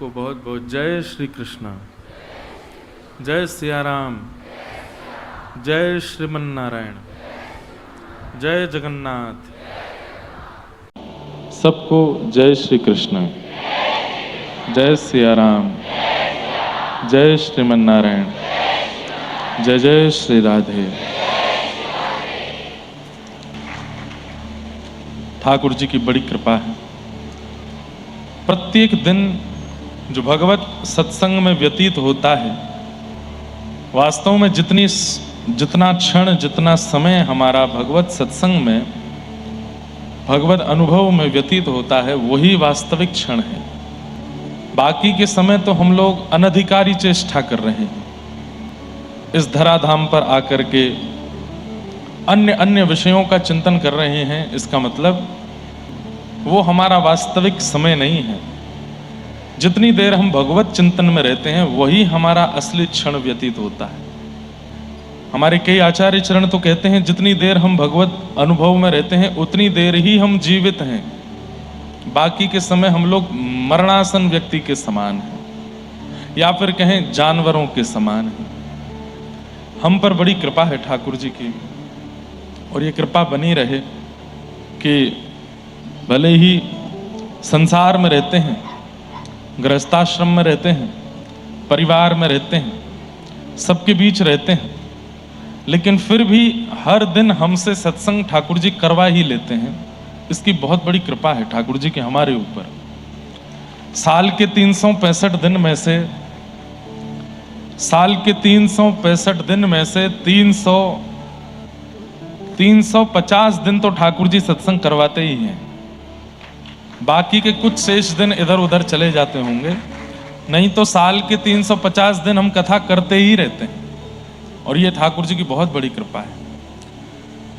सबको बहुत बहुत जय श्री कृष्ण, जय सिया राम, जय श्रीमन नारायण, जय जगन्नाथ। सबको जय श्री कृष्ण, जय सिया राम, जय श्रीमन नारायण, जय जय श्री राधे। ठाकुर जी की बड़ी कृपा है। प्रत्येक दिन जो भगवत सत्संग में व्यतीत होता है, वास्तव में जितना क्षण, जितना समय हमारा भगवत सत्संग में, भगवत अनुभव में व्यतीत होता है, वही वास्तविक क्षण है। बाकी के समय तो हम लोग अनधिकारी चेष्टा कर रहे हैं। इस धराधाम पर आकर के अन्य विषयों का चिंतन कर रहे हैं। इसका मतलब वो हमारा वास्तविक समय नहीं है। जितनी देर हम भगवत चिंतन में रहते हैं, वही हमारा असली क्षण व्यतीत होता है। हमारे कई आचार्य चरण तो कहते हैं, जितनी देर हम भगवत अनुभव में रहते हैं, उतनी देर ही हम जीवित हैं। बाकी के समय हम लोग मरणासन व्यक्ति के समान हैं, या फिर कहें जानवरों के समान हैं। हम पर बड़ी कृपा है ठाकुर जी की, और ये कृपा बनी रहे कि भले ही संसार में रहते हैं, गृहस्थाश्रम में रहते हैं, परिवार में रहते हैं, सबके बीच रहते हैं, लेकिन फिर भी हर दिन हमसे सत्संग ठाकुर जी करवा ही लेते हैं। इसकी बहुत बड़ी कृपा है ठाकुर जी की हमारे ऊपर। साल के 365 दिन में से 350 दिन तो ठाकुर जी सत्संग करवाते ही हैं। बाकी के कुछ शेष दिन इधर उधर चले जाते होंगे, नहीं तो साल के 350 दिन हम कथा करते ही रहते हैं। और ये ठाकुर जी की बहुत बड़ी कृपा है।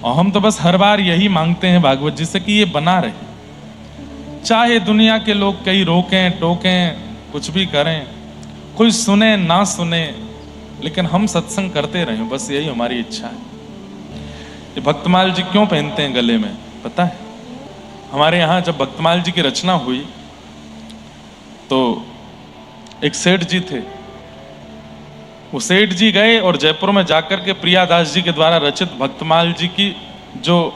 और हम तो बस हर बार यही मांगते हैं भागवत जी से कि ये बना रहे। चाहे दुनिया के लोग कई रोकें टोकें, कुछ भी करें, कोई सुने ना सुने, लेकिन हम सत्संग करते रहें, बस यही हमारी इच्छा है। ये भक्तमाल जी क्यों पहनते हैं गले में, पता है? हमारे यहाँ जब भक्तमाल जी की रचना हुई तो एक सेठ जी थे। वो सेठ जी गए और जयपुर में जाकर के प्रियादास जी के द्वारा रचित भक्तमाल जी की जो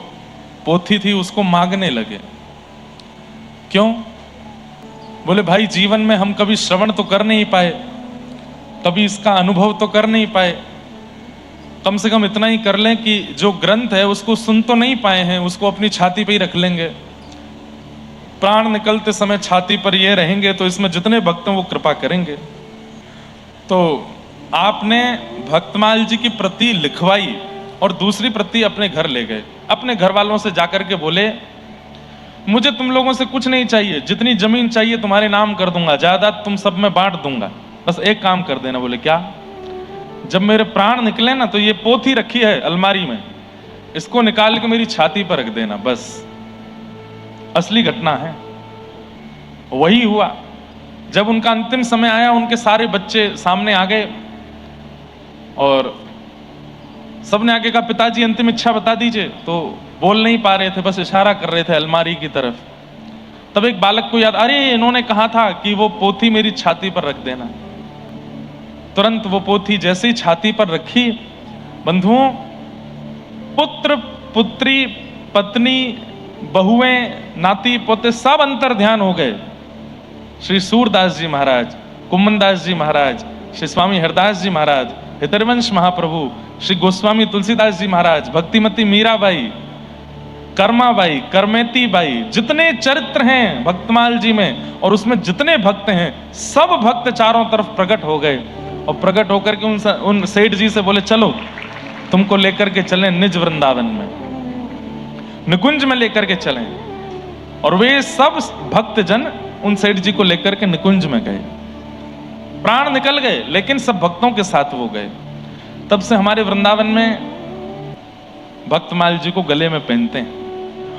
पोथी थी उसको मांगने लगे। क्यों? बोले भाई, जीवन में हम कभी श्रवण तो कर नहीं पाए, कभी इसका अनुभव तो कर नहीं पाए, कम से कम इतना ही कर लें कि जो ग्रंथ है उसको सुन तो नहीं पाए हैं, उसको अपनी छाती पे ही रख लेंगे। प्राण निकलते समय छाती पर ये रहेंगे तो इसमें जितने भक्त हैं वो कृपा करेंगे। तो आपने भक्तमाल जी की प्रति लिखवाई और दूसरी प्रति अपने घर ले गए। अपने घर वालों से जाकर के बोले, मुझे तुम लोगों से कुछ नहीं चाहिए, जितनी जमीन चाहिए तुम्हारे नाम कर दूंगा, जायदाद तुम सब में बांट दूंगा, बस एक काम कर देना। बोले क्या? जब मेरे प्राण निकले ना तो ये पोथी रखी है अलमारी में, इसको निकाल के मेरी छाती पर रख देना, बस। असली घटना है, वही हुआ। जब उनका अंतिम समय आया, उनके सारे बच्चे सामने आ गए और सबने आगे कहा, पिताजी अंतिम इच्छा बता दीजिए। तो बोल नहीं पा रहे थे, बस इशारा कर रहे थे अलमारी की तरफ। तब एक बालक को याद, अरे इन्होंने कहा था कि वो पोथी मेरी छाती पर रख देना। तुरंत वो पोथी जैसे ही छाती पर रखी, बंधुओं, पुत्र पुत्री, पत्नी, बहुएं, नाती पोते सब अंतर ध्यान हो गए। श्री सूरदास जी महाराज, कुम्मनदास जी महाराज, श्री स्वामी हरदास जी महाराज, हितरवंश महाप्रभु, श्री गोस्वामी तुलसीदास जी महाराज, भक्तिमती मीराबाई, कर्माबाई, करमेती बाई, जितने चरित्र हैं भक्तमाल जी में और उसमें जितने भक्त हैं, सब भक्त चारों तरफ प्रकट हो गए। और प्रकट होकर के उन सेठ जी से बोले, चलो तुमको लेकर के चलें निज वृंदावन में, निकुंज में लेकर के चलें। और वे सब भक्तजन उन सेठ जी को लेकर के निकुंज में गए। प्राण निकल गए, लेकिन सब भक्तों के साथ वो गए। तब से हमारे वृंदावन में भक्तमाल जी को गले में पहनते हैं,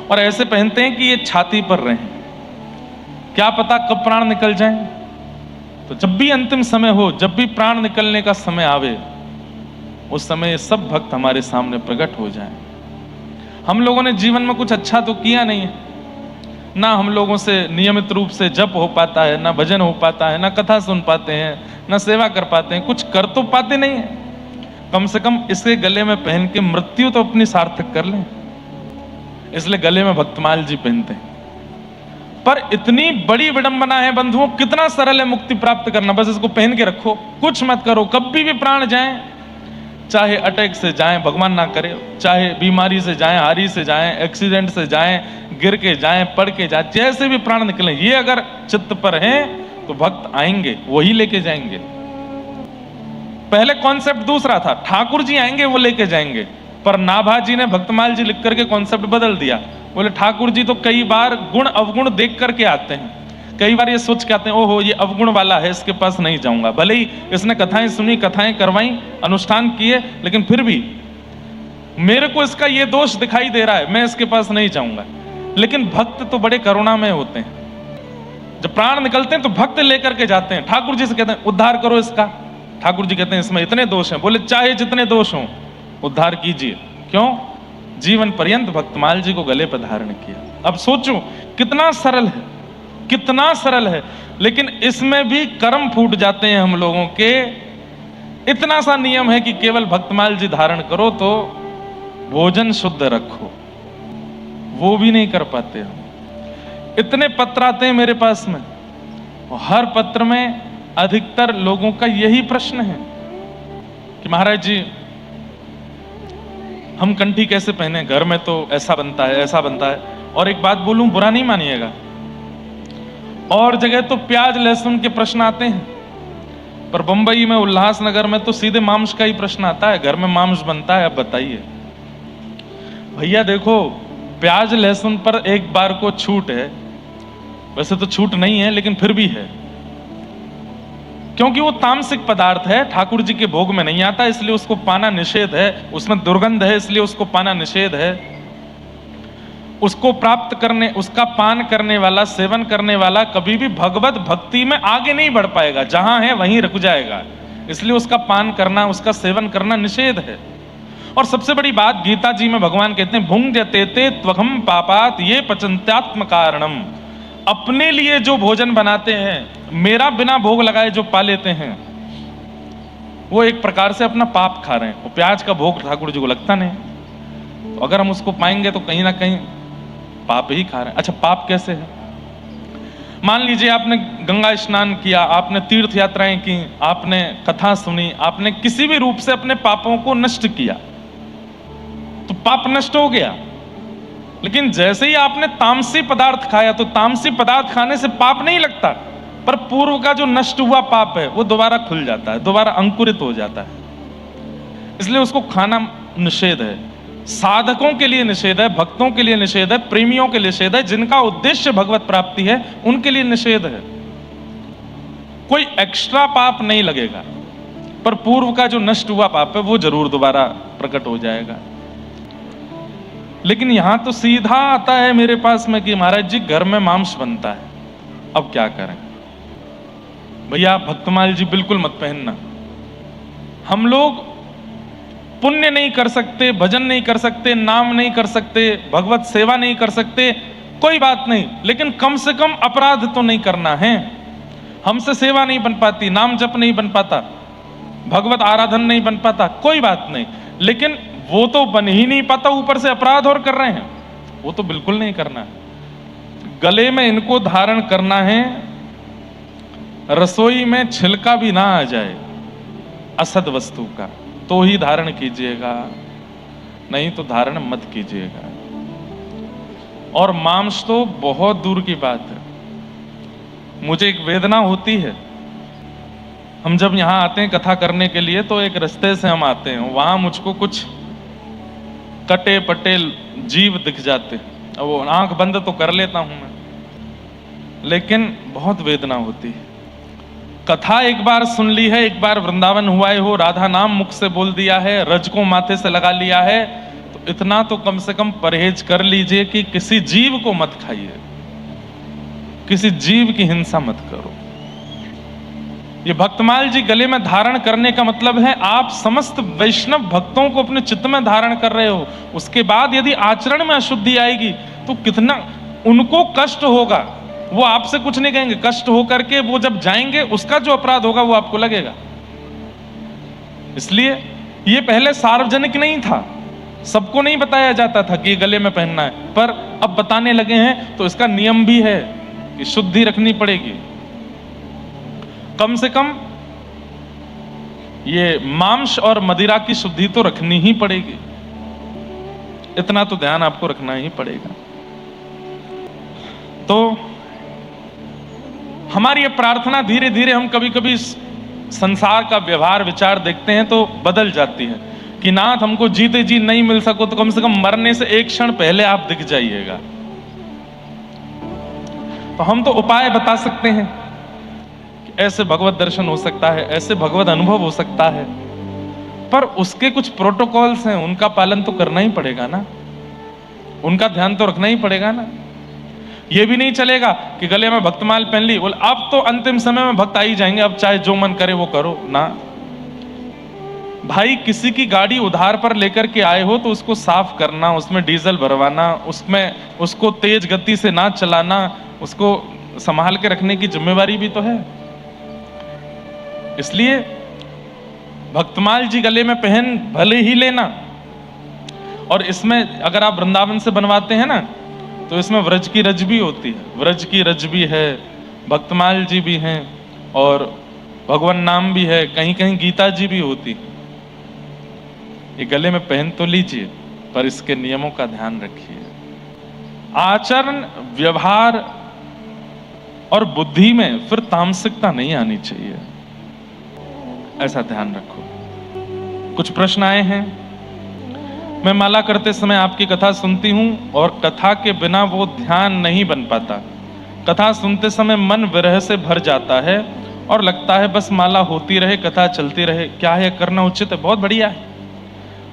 और ऐसे पहनते हैं कि ये छाती पर रहें। क्या पता कब प्राण निकल जाए। तो जब भी अंतिम समय हो, जब भी प्राण निकलने का समय आवे, उस समय सब भक्त हमारे सामने प्रकट हो जाएं। हम लोगों ने जीवन में कुछ अच्छा तो किया नहीं है, ना हम लोगों से नियमित रूप से जप हो पाता है, ना भजन हो पाता है, ना कथा सुन पाते हैं, ना सेवा कर पाते हैं, कुछ कर तो पाते नहीं है। कम से कम इसके गले में पहन के मृत्यु तो अपनी सार्थक कर लें, इसलिए गले में भक्तमाल जी पहनते हैं। पर इतनी बड़ी विडंबना है बंधुओं, कितना सरल है मुक्ति प्राप्त करना। बस इसको पहन के रखो, कुछ मत करो, कभी भी प्राण जाए, चाहे अटैक से जाएं, भगवान ना करे, चाहे बीमारी से जाएं, हारी से जाएं, एक्सीडेंट से जाएं, गिर के जाएं, पड़ के जाएं, जैसे भी प्राण निकले, ये अगर चित्त पर हैं तो भक्त आएंगे, वही लेके जाएंगे। पहले कॉन्सेप्ट दूसरा था, ठाकुर जी आएंगे वो लेके जाएंगे, पर नाभा जी ने भक्तमाल जी लिख करके कॉन्सेप्ट बदल दिया। बोले ठाकुर जी तो कई बार गुण अवगुण देख करके आते हैं, कई बार ये सोच के आते हैं ओहो ये अवगुण वाला है, इसके पास नहीं जाऊंगा। भले ही इसने कथाएं सुनी, कथाएं करवाई, अनुष्ठान किए, लेकिन फिर भी मेरे को इसका ये दोष दिखाई दे रहा है, मैं इसके पास नहीं जाऊंगा। लेकिन भक्त तो बड़े करुणामय होते हैं, जब प्राण निकलते हैं तो भक्त लेकर के जाते हैं, ठाकुर जी से कहते हैं उद्धार करो इसका। ठाकुर जी कहते हैं इसमें इतने दोष हैं, बोले चाहे जितने दोष हों उद्धार कीजिए। क्यों? जीवन पर्यंत भक्तमाल जी को गले पर धारण किया। अब सोचो कितना सरल है, कितना सरल है, लेकिन इसमें भी कर्म फूट जाते हैं हम लोगों के। इतना सा नियम है कि केवल भक्तमाल जी धारण करो तो भोजन शुद्ध रखो, वो भी नहीं कर पाते हम। इतने पत्र आते हैं मेरे पास में, और हर पत्र में अधिकतर लोगों का यही प्रश्न है कि महाराज जी हम कंठी कैसे पहने, घर में तो ऐसा बनता है, ऐसा बनता है। और एक बात बोलूं, बुरा नहीं मानिएगा, और जगह तो प्याज लहसुन के प्रश्न आते हैं, पर बंबई में उल्लासनगर में तो सीधे मांस का ही प्रश्न आता है, घर में मांस बनता है। अब बताइए भैया, देखो प्याज लहसुन पर एक बार को छूट है, वैसे तो छूट नहीं है लेकिन फिर भी है, क्योंकि वो तामसिक पदार्थ है, ठाकुर जी के भोग में नहीं आता, इसलिए उसको पाना निषेध है। उसमें दुर्गंध है, इसलिए उसको पाना निषेध है। उसको प्राप्त करने, उसका पान करने वाला, सेवन करने वाला कभी भी भगवत भक्ति में आगे नहीं बढ़ पाएगा, जहां है वहीं रुक जाएगा, इसलिए उसका पान करना, उसका सेवन करना निषेध है। और सबसे बड़ी बात, गीता जी में भगवान कहते हैं भुंज्यते ते त्वघम पापात ये पचन्त्यात्म कारणम। अपने लिए जो भोजन बनाते हैं, मेरा बिना भोग लगाए जो पा लेते हैं, वो एक प्रकार से अपना पाप खा रहे हैं। वो प्याज का भोग ठाकुर जी को लगता नहीं, तो अगर हम उसको पाएंगे तो कहीं ना कहीं पाप ही खा रहे हैं। अच्छा, पाप कैसे है? मान लीजिए आपने गंगा स्नान किया, आपने तीर्थ यात्राएं की, आपने कथा सुनी, आपने किसी भी रूप से अपने पापों को नष्ट किया, तो पाप नष्ट हो गया। लेकिन जैसे ही आपने तामसी पदार्थ खाया, तो तामसी पदार्थ खाने से पाप नहीं लगता, पर पूर्व का जो नष्ट हुआ पाप है वो दोबारा खुल जाता है, दोबारा अंकुरित हो जाता है। इसलिए उसको खाना निषेध है। साधकों के लिए निषेध है, भक्तों के लिए निषेध है, प्रेमियों के लिए निषेध है, जिनका उद्देश्य भगवत प्राप्ति है उनके लिए निषेध है। कोई एक्स्ट्रा पाप नहीं लगेगा, पर पूर्व का जो नष्ट हुआ पाप है वो जरूर दोबारा प्रकट हो जाएगा। लेकिन यहां तो सीधा आता है मेरे पास में कि महाराज जी घर में मांस बनता है, अब क्या करें? भैया भक्तमाल जी बिल्कुल मत पहनना। हम लोग पुण्य नहीं कर सकते, भजन नहीं कर सकते, नाम नहीं कर सकते, भगवत सेवा नहीं कर सकते, कोई बात नहीं, लेकिन कम से कम अपराध तो नहीं करना है। हमसे सेवा नहीं बन पाती, नाम जप नहीं बन पाता, भगवत आराधन नहीं बन पाता, कोई बात नहीं, लेकिन वो तो बन ही नहीं पाता, ऊपर से अपराध और कर रहे हैं, वो तो बिल्कुल नहीं करना है। गले में इनको धारण करना है, रसोई में छिलका भी ना आ जाए असद वस्तु का, तो ही धारण कीजिएगा, नहीं तो धारण मत कीजिएगा। और मांस तो बहुत दूर की बात है। मुझे एक वेदना होती है, हम जब यहां आते हैं कथा करने के लिए, तो एक रास्ते से हम आते हैं, वहां मुझको कुछ कटे पटे जीव दिख जाते हैं, वो आंख बंद तो कर लेता हूं मैं, लेकिन बहुत वेदना होती है। कथा एक बार सुन ली है, एक बार वृंदावन हुआ हो, राधा नाम मुख से बोल दिया है, रज को माथे से लगा लिया है, तो इतना तो कम से कम परहेज कर लीजिए कि किसी जीव को मत खाइए, किसी जीव की हिंसा मत करो। ये भक्तमाल जी गले में धारण करने का मतलब है आप समस्त वैष्णव भक्तों को अपने चित्त में धारण कर रहे हो। उसके बाद यदि आचरण में अशुद्धि आएगी तो कितना उनको कष्ट होगा, वो आपसे कुछ नहीं कहेंगे, कष्ट हो करके वो जब जाएंगे उसका जो अपराध होगा वो आपको लगेगा। इसलिए ये पहले सार्वजनिक नहीं था, सबको नहीं बताया जाता था कि ये गले में पहनना है, पर अब बताने लगे हैं तो इसका नियम भी है कि शुद्धि रखनी पड़ेगी। कम से कम ये मांस और मदिरा की शुद्धि तो रखनी ही पड़ेगी, इतना तो ध्यान आपको रखना ही पड़ेगा। तो हमारी ये प्रार्थना धीरे धीरे, हम कभी कभी संसार का व्यवहार विचार देखते हैं तो बदल जाती है कि नाथ हमको जीते जी नहीं मिल सको तो कम से कम मरने से एक क्षण पहले आप दिख जाइएगा। तो हम तो उपाय बता सकते हैं कि ऐसे भगवत दर्शन हो सकता है, ऐसे भगवत अनुभव हो सकता है, पर उसके कुछ प्रोटोकॉल्स हैं, उनका पालन तो करना ही पड़ेगा ना, उनका ध्यान तो रखना ही पड़ेगा ना। ये भी नहीं चलेगा कि गले में भक्तमाल पहन ली, बोल अब तो अंतिम समय में भक्त आ ही जाएंगे, अब चाहे जो मन करे वो करो ना। भाई किसी की गाड़ी उधार पर लेकर के आए हो तो उसको साफ करना, उसमें डीजल भरवाना, उसमें उसको तेज गति से ना चलाना, उसको संभाल के रखने की जिम्मेवारी भी तो है। इसलिए भक्तमाल जी गले में पहन भले ही लेना, और इसमें अगर आप वृंदावन से बनवाते हैं ना तो इसमें व्रज की रज भी होती है, व्रज की रज भी है, भक्तमाल जी भी हैं और भगवान नाम भी है, कहीं कहीं गीता जी भी होती। ये गले में पहन तो लीजिए पर इसके नियमों का ध्यान रखिए। आचरण, व्यवहार और बुद्धि में फिर तामसिकता नहीं आनी चाहिए, ऐसा ध्यान रखो। कुछ प्रश्न आए हैं। मैं माला करते समय आपकी कथा सुनती हूं और कथा के बिना वो ध्यान नहीं बन पाता। कथा सुनते समय मन विरह से भर जाता है और लगता है बस माला होती रहे, कथा चलती रहे। क्या है करना उचित है? बहुत बढ़िया है,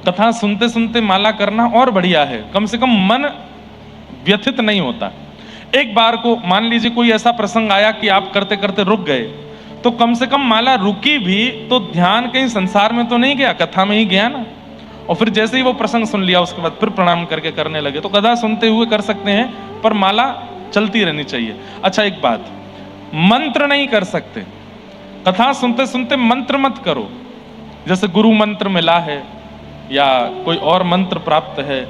कथा सुनते सुनते माला करना और बढ़िया है, कम से कम मन व्यथित नहीं होता। एक बार को मान लीजिए कोई ऐसा प्रसंग आया कि आप करते करते रुक गए, तो कम से कम माला रुकी भी तो ध्यान कहीं संसार में तो नहीं गया, कथा में ही गया ना। और फिर जैसे ही वो प्रसंग सुन लिया उसके बाद फिर प्रणाम करके करने लगे। तो कथा सुनते हुए कर सकते हैं पर माला चलती रहनी चाहिए। अच्छा एक बात, मंत्र नहीं कर सकते, कथा सुनते सुनते मंत्र मत करो। जैसे गुरु मंत्र मिला है या कोई और मंत्र प्राप्त है,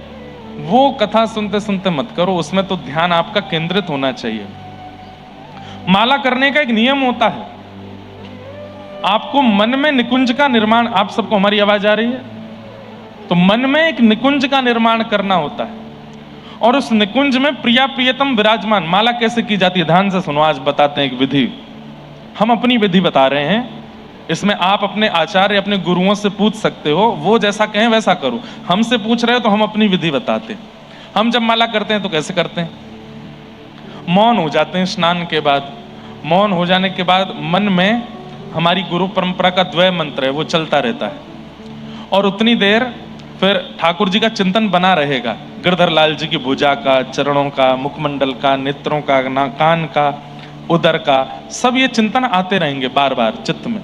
वो कथा सुनते सुनते मत करो, उसमें तो ध्यान आपका केंद्रित होना चाहिए। माला करने का एक नियम होता है, आपको मन में निकुंज का निर्माण, आप सबको हमारी आवाज आ रही है? तो मन में एक निकुंज का निर्माण करना होता है और उस निकुंज में प्रिया प्रियतम विराजमान। माला कैसे की जाती है ध्यान से सुनो, आज बताते हैं एक विधि। हम अपनी विधि बता रहे हैं, इसमें आप अपने आचार्य अपने गुरुओं से पूछ सकते हो, वो जैसा कहें वैसा करो। हमसे पूछ रहे हो तो हम अपनी विधि बताते हैं। हम जब माला करते हैं तो कैसे करते हैं? मौन हो जाते हैं स्नान के बाद। मौन हो जाने के बाद मन में हमारी गुरु परंपरा का द्वय मंत्र है, वो चलता रहता है और उतनी देर फिर ठाकुर जी का चिंतन बना रहेगा। गिरधर लाल जी की भुजा का, चरणों का, मुखमंडल का, नेत्रों का, कान का, उदर का, सब ये चिंतन आते रहेंगे बार बार चित्त में।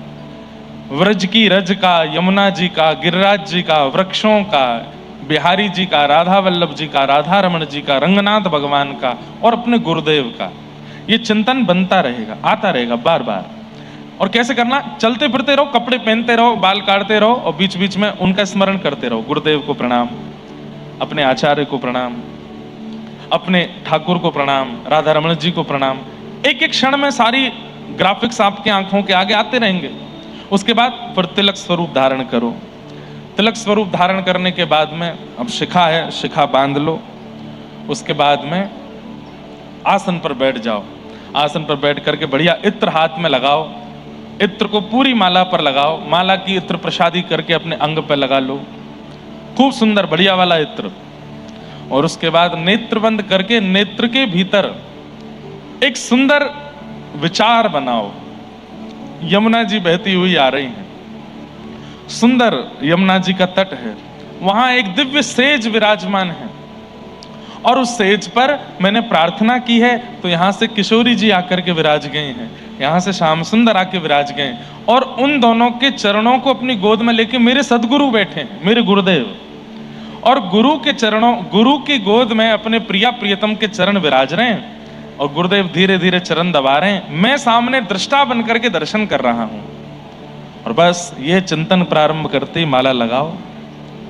व्रज की रज का, यमुना जी का, गिरिराज जी का, वृक्षों का, बिहारी जी का, राधा वल्लभ जी का, राधा रमण जी का, रंगनाथ भगवान का और अपने गुरुदेव का, ये चिंतन बनता रहेगा, आता रहेगा बार बार। और कैसे करना? चलते फिरते रहो, कपड़े पहनते रहो, बाल काटते रहो और बीच बीच में उनका स्मरण करते रहो। गुरुदेव को प्रणाम, अपने आचार्य को प्रणाम, अपने ठाकुर को प्रणाम, राधा रमण जी को प्रणाम। एक एक क्षण में सारी ग्राफिक्स आपके आंखों के आगे आते रहेंगे। उसके बाद फिर तिलक स्वरूप धारण करो। तिलक स्वरूप धारण करने के बाद में अब शिखा है, शिखा बांध लो। उसके बाद में आसन पर बैठ जाओ। आसन पर बैठ करके बढ़िया इत्र हाथ में लगाओ, इत्र को पूरी माला पर लगाओ। माला की इत्र प्रसादी करके अपने अंग पर लगा लो, खूब सुंदर बढ़िया वाला इत्र। और उसके बाद नेत्र बंद करके नेत्र के भीतर एक सुंदर विचार बनाओ। यमुना जी बहती हुई आ रही हैं, सुंदर यमुना जी का तट है, वहां एक दिव्य सेज विराजमान है और उस सेज पर मैंने प्रार्थना की है तो यहां से किशोरी जी आकर के विराज गए हैं, यहां से श्याम सुंदर आके विराज गए और उन दोनों के चरणों को अपनी गोद में लेके मेरे सदगुरु बैठे हैं, मेरे गुरुदेव। और गुरु की गोद में अपने प्रिया प्रियतम के चरण विराज रहे हैं और गुरुदेव धीरे धीरे चरण दबा रहे हैं। मैं सामने दृष्टा बन करके दर्शन कर रहा हूं और बस ये चिंतन प्रारंभ करते ही माला लगाओ,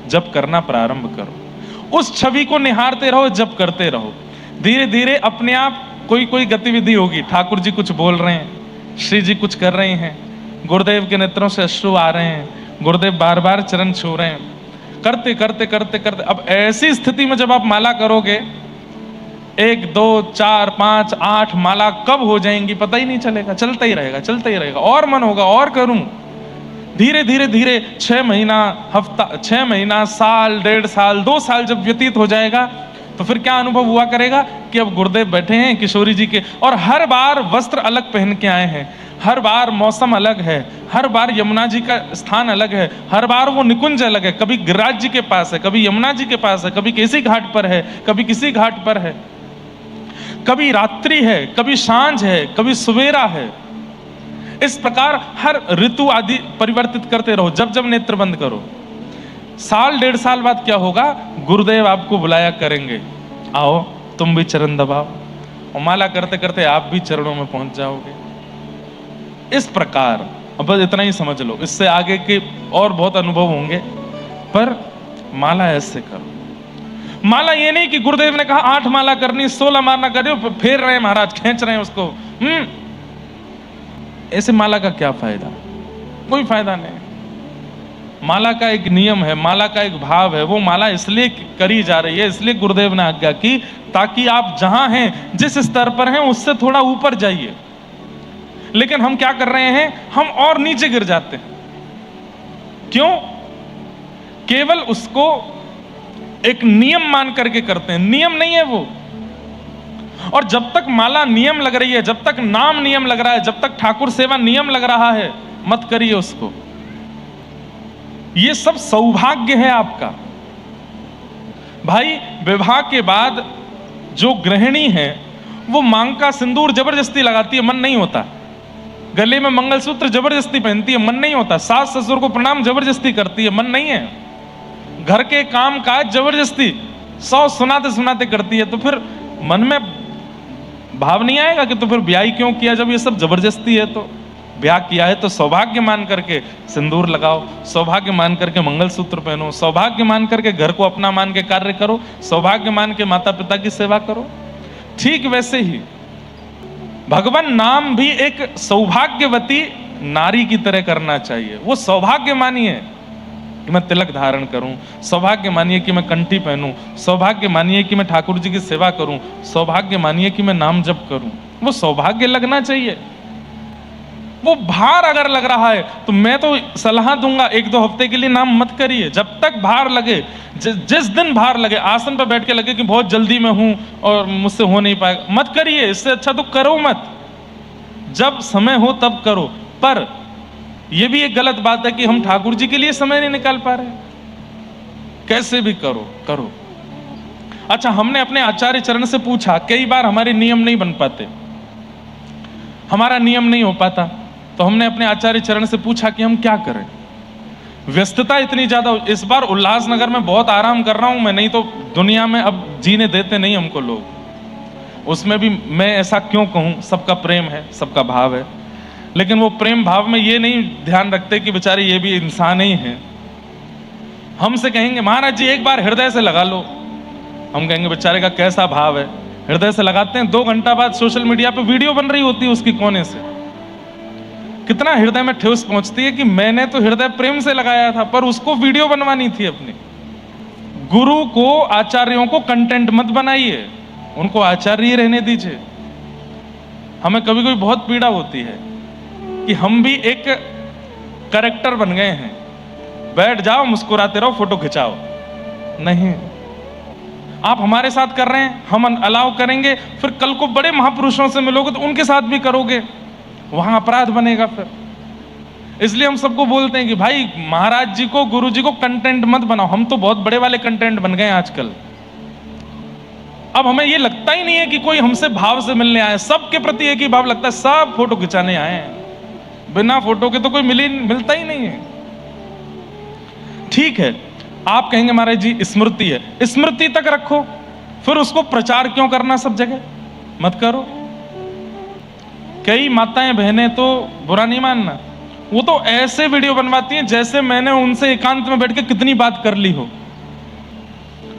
जप करना प्रारंभ करो, उस छवि को निहारते रहो, जप करते रहो। धीरे धीरे अपने आप कोई गतिविधि होगी, ठाकुर जी कुछ बोल रहे हैं, श्री जी कुछ कर रहे हैं, गुरुदेव के नेत्रों से अश्रु आ रहे हैं, गुरुदेव बार बार चरण छू रहे हैं। करते करते करते करते अब ऐसी स्थिति में जब आप माला करोगे, 1 2 4 5 8 माला कब हो जाएंगी पता ही नहीं चलेगा, चलता ही रहेगा और मन होगा और करूं। धीरे धीरे धीरे 6 महीना, हफ्ता, 6 महीना, साल, 1.5 साल, 2 साल जब व्यतीत हो जाएगा तो फिर क्या अनुभव हुआ करेगा कि अब गुरुदेव बैठे हैं किशोरी जी के, और हर बार वस्त्र अलग पहन के आए हैं, हर बार मौसम अलग है, हर बार यमुना जी का स्थान अलग है, हर बार वो निकुंज अलग है, कभी गिरिराज जी के पास है, कभी यमुना जी के पास है, कभी किसी घाट पर है, कभी किसी घाट पर है, कभी रात्रि है, कभी सांझ है, कभी सवेरा है। इस प्रकार हर ऋतु आदि परिवर्तित करते रहो। जब जब नेत्र बंद करो, साल 1.5 साल बाद क्या होगा, गुरुदेव आपको बुलाया करेंगे, आओ तुम भी चरण दबाओ, और माला करते करते आप भी चरणों में पहुंच जाओगे। इस प्रकार अब बस इतना ही समझ लो, इससे आगे के और बहुत अनुभव होंगे, पर माला ऐसे करो। माला ये नहीं कि गुरुदेव ने कहा 8 माला करनी, 16 माला कर, फेर रहे हैं महाराज, खींच रहे हैं उसको, ऐसे माला का क्या फायदा, कोई फायदा नहीं। माला का एक नियम है, माला का एक भाव है, वो माला इसलिए करी जा रही है, इसलिए गुरुदेव ने आज्ञा की ताकि आप जहां हैं, जिस स्तर पर हैं, उससे थोड़ा ऊपर जाइए। लेकिन हम क्या कर रहे हैं, हम और नीचे गिर जाते हैं। क्यों? केवल उसको एक नियम मान करके करते हैं, नियम नहीं है वो। और जब तक माला नियम लग रही है, जब तक नाम नियम लग रहा है, जब तक ठाकुर सेवा नियम लग रहा है, मत करिए उसको। ये सब सौभाग्य है आपका। भाई विवाह के बाद जो गृहिणी है वो मांग का सिंदूर जबरदस्ती लगाती है, मन नहीं होता। गले में मंगलसूत्र जबरदस्ती पहनती है, मन नहीं होता। सास ससुर को प्रणाम जबरदस्ती करती है, मन नहीं है। घर के काम काज जबरदस्ती 100 सुनाते सुनाते करती है, तो फिर मन में भाव नहीं आएगा कि तो फिर ब्याह क्यों किया, जब ये सब जबरदस्ती है। तो ब्याह किया है तो सौभाग्य मान करके सिंदूर लगाओ, सौभाग्य मान करके मंगलसूत्र पहनो, सौभाग्य मान करके घर को अपना मान के कार्य करो, सौभाग्य मान के माता पिता की सेवा करो। ठीक वैसे ही भगवान नाम भी एक सौभाग्यवती नारी की तरह करना चाहिए। वो सौभाग्य मानिए कि मैं तिलक धारण करूं, सौभाग्य मानिए कि मैं कंठी पहनूं, सौभाग्य मानिए कि मैं ठाकुर जी की सेवा करूं, सौभाग्य मानिए कि मैं नाम जप करूं। वो सौभाग्य लगना चाहिए। वो भार अगर लग रहा है तो मैं तो सलाह दूंगा 1-2 हफ्ते के लिए नाम मत करिए। जब तक भार लगे, जिस दिन भार लगे, आसन पर बैठ के लगे कि बहुत जल्दी में हूं और मुझसे हो नहीं पाएगा, मत करिए। इससे अच्छा तो करो मत, जब समय हो तब करो। पर यह भी एक गलत बात है कि हम ठाकुर जी के लिए समय नहीं निकाल पा रहे। कैसे भी करो। अच्छा, हमने अपने आचार्य चरण से पूछा, कई बार हमारे नियम नहीं बन पाते, हमारा नियम नहीं हो पाता, तो हमने अपने आचार्य चरण से पूछा कि हम क्या करें। व्यस्तता इतनी ज्यादा, इस बार उल्लासनगर में बहुत आराम कर रहा हूं मैं, नहीं तो दुनिया में अब जीने देते नहीं हमको लोग। उसमें भी मैं ऐसा क्यों कहूं, सबका प्रेम है, सबका भाव है, लेकिन वो प्रेम भाव में ये नहीं ध्यान रखते कि बेचारे ये भी इंसान ही हैं। हमसे कहेंगे महाराज जी एक बार हृदय से लगा लो, हम कहेंगे बेचारे का कैसा भाव है। हृदय से लगाते हैं, 2 घंटा बाद सोशल मीडिया पे वीडियो बन रही होती है उसकी कोने से। कितना हृदय में ठेस पहुंचती है कि मैंने तो हृदय प्रेम से लगाया था, पर उसको वीडियो बनवानी थी अपनी। गुरु को, आचार्यों को कंटेंट मत बनाइए, उनको आचार्य ही रहने दीजिए। हमें कभी कभी बहुत पीड़ा होती है कि हम भी एक कैरेक्टर बन गए हैं, बैठ जाओ मुस्कुराते रहो फोटो खिंचाओ। नहीं, आप हमारे साथ कर रहे हैं, हम अलाउ करेंगे, फिर कल को बड़े महापुरुषों से मिलोगे तो उनके साथ भी करोगे, वहां अपराध बनेगा फिर। इसलिए हम सबको बोलते हैं कि भाई महाराज जी को, गुरु जी को कंटेंट मत बनाओ। हम तो बहुत बड़े वाले कंटेंट बन गए हैं आजकल। अब हमें ये लगता ही नहीं है कि कोई हमसे भाव से मिलने आए, सबके प्रति एक ही भाव लगता है, सब फोटो खिंचाने आए हैं। बिना फोटो के तो कोई मिलता ही नहीं है। ठीक है, आप कहेंगे महाराज जी स्मृति है, स्मृति तक रखो, फिर उसको प्रचार क्यों करना सब जगह? मत करो। कई माताएं बहनें तो बुरा नहीं मानना, वो तो ऐसे वीडियो बनवाती हैं जैसे मैंने उनसे एकांत में बैठ के कितनी बात कर ली हो।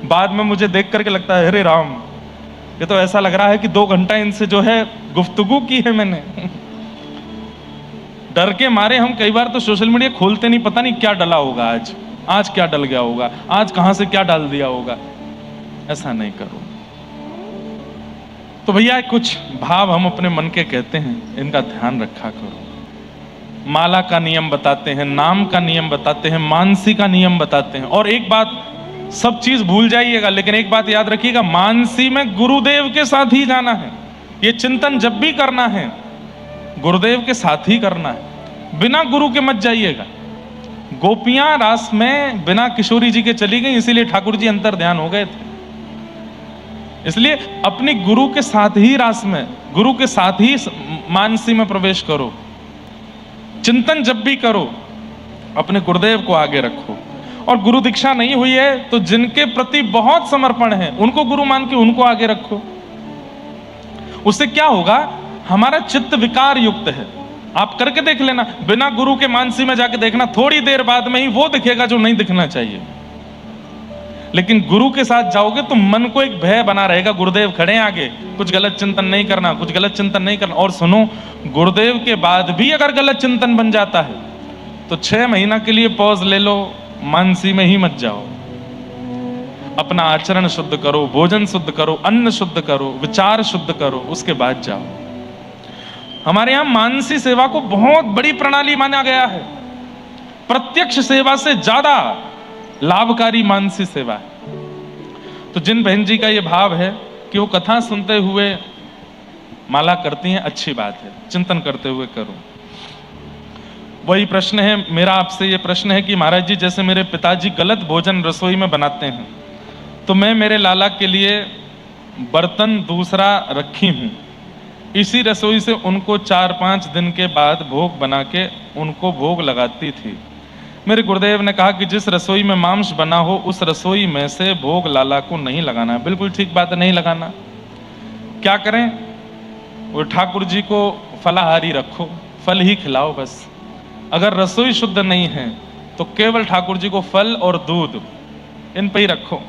बाद में मुझे देख करके लगता है अरे राम, ये तो ऐसा लग रहा है कि 2 घंटा इनसे जो है गुफ्तगू की है मैंने। डर के मारे हम कई बार तो सोशल मीडिया खोलते नहीं, पता नहीं क्या डला होगा, आज क्या डल गया होगा, आज कहां से क्या डाल दिया होगा। ऐसा नहीं करो। तो भैया कुछ भाव हम अपने मन के कहते हैं, इनका ध्यान रखा करो। माला का नियम बताते हैं, नाम का नियम बताते हैं, मानसी का नियम बताते हैं। और एक बात, सब चीज भूल जाइएगा लेकिन एक बात याद रखिएगा, मानसी में गुरुदेव के साथ ही जाना है। ये चिंतन जब भी करना है गुरुदेव के साथ ही करना है, बिना गुरु के मत जाइएगा। गोपियां रास में बिना किशोरी जी के चली गई, इसीलिए ठाकुर जी अंतर ध्यान हो गए थे। इसलिए अपनी गुरु के साथ ही रास में, गुरु के साथ ही मानसी में प्रवेश करो। चिंतन जब भी करो अपने गुरुदेव को आगे रखो। और गुरु दीक्षा नहीं हुई है तो जिनके प्रति बहुत समर्पण है उनको गुरु मान के उनको आगे रखो। उससे क्या होगा, हमारा चित्त विकार युक्त है। आप करके देख लेना, बिना गुरु के मानसी में जाके देखना, थोड़ी देर बाद में ही वो दिखेगा जो नहीं दिखना चाहिए। लेकिन गुरु के साथ जाओगे तो मन को एक भय बना रहेगा, गुरुदेव खड़े हैं आगे, कुछ गलत चिंतन नहीं करना, कुछ गलत चिंतन नहीं करना। और सुनो, गुरुदेव के बाद भी अगर गलत चिंतन बन जाता है तो 6 महीना के लिए पॉज ले लो, मानसी में ही मत जाओ। अपना आचरण शुद्ध करो, भोजन शुद्ध करो, अन्न शुद्ध करो, विचार शुद्ध करो, उसके बाद जाओ। हमारे यहां मानसी सेवा को बहुत बड़ी प्रणाली माना गया है। प्रत्यक्ष सेवा से ज्यादा लाभकारी मानसी सेवा है। तो जिन बहन जी का यह भाव है कि वो कथा सुनते हुए माला करती हैं, अच्छी बात है, चिंतन करते हुए करो। वही प्रश्न है मेरा आपसे, ये प्रश्न है कि महाराज जी जैसे मेरे पिताजी गलत भोजन रसोई में बनाते हैं तो मैं मेरे लाला के लिए बर्तन दूसरा रखी हूं, इसी रसोई से उनको 4-5 दिन के बाद भोग बना के उनको भोग लगाती थी। मेरे गुरुदेव ने कहा कि जिस रसोई में मांस बना हो उस रसोई में से भोग लाला को नहीं लगाना है। बिल्कुल ठीक बात है, नहीं लगाना। क्या करें, वो ठाकुर जी को फलाहारी रखो, फल ही खिलाओ बस। अगर रसोई शुद्ध नहीं है तो केवल ठाकुर जी को फल और दूध इन पे ही रखो।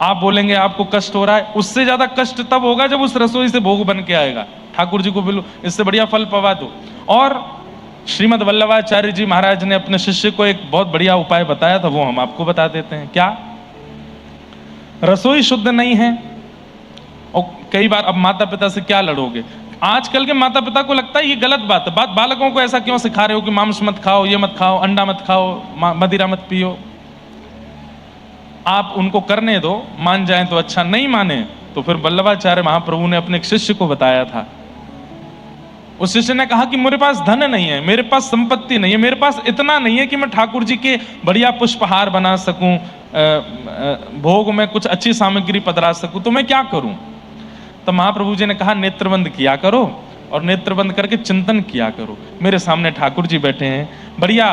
आप बोलेंगे आपको कष्ट हो रहा है, उससे ज्यादा कष्ट तब होगा जब उस रसोई से भोग बन के आएगा। ठाकुर जी को बिल्कुल इससे बढ़िया फल पवा दो। और श्रीमद वल्लभाचार्य जी महाराज ने अपने शिष्य को एक बहुत बढ़िया उपाय बताया था, वो हम आपको बता देते हैं। क्या? रसोई शुद्ध नहीं है, और कई बार अब माता पिता से क्या लड़ोगे। आजकल के माता पिता को लगता है ये गलत बात है, बालकों को ऐसा क्यों सिखा रहे हो कि मांस मत खाओ, ये मत खाओ, अंडा मत खाओ, मदिरा मत पियो। आप उनको करने दो, मान जाएं तो अच्छा, नहीं माने तो फिर वल्लभाचार्य महाप्रभु ने अपने एक शिष्य को बताया था। उस शिष्य ने कहा कि मेरे पास धन नहीं है, मेरे पास संपत्ति नहीं है, मेरे पास इतना नहीं है कि मैं ठाकुर जी के बढ़िया पुष्पहार बना सकूं, भोग में कुछ अच्छी सामग्री पधरा सकूं, तो मैं क्या करूं। तो महाप्रभु जी ने कहा नेत्रबंद किया करो और नेत्रबंद करके चिंतन किया करो। मेरे सामने ठाकुर जी बैठे हैं, बढ़िया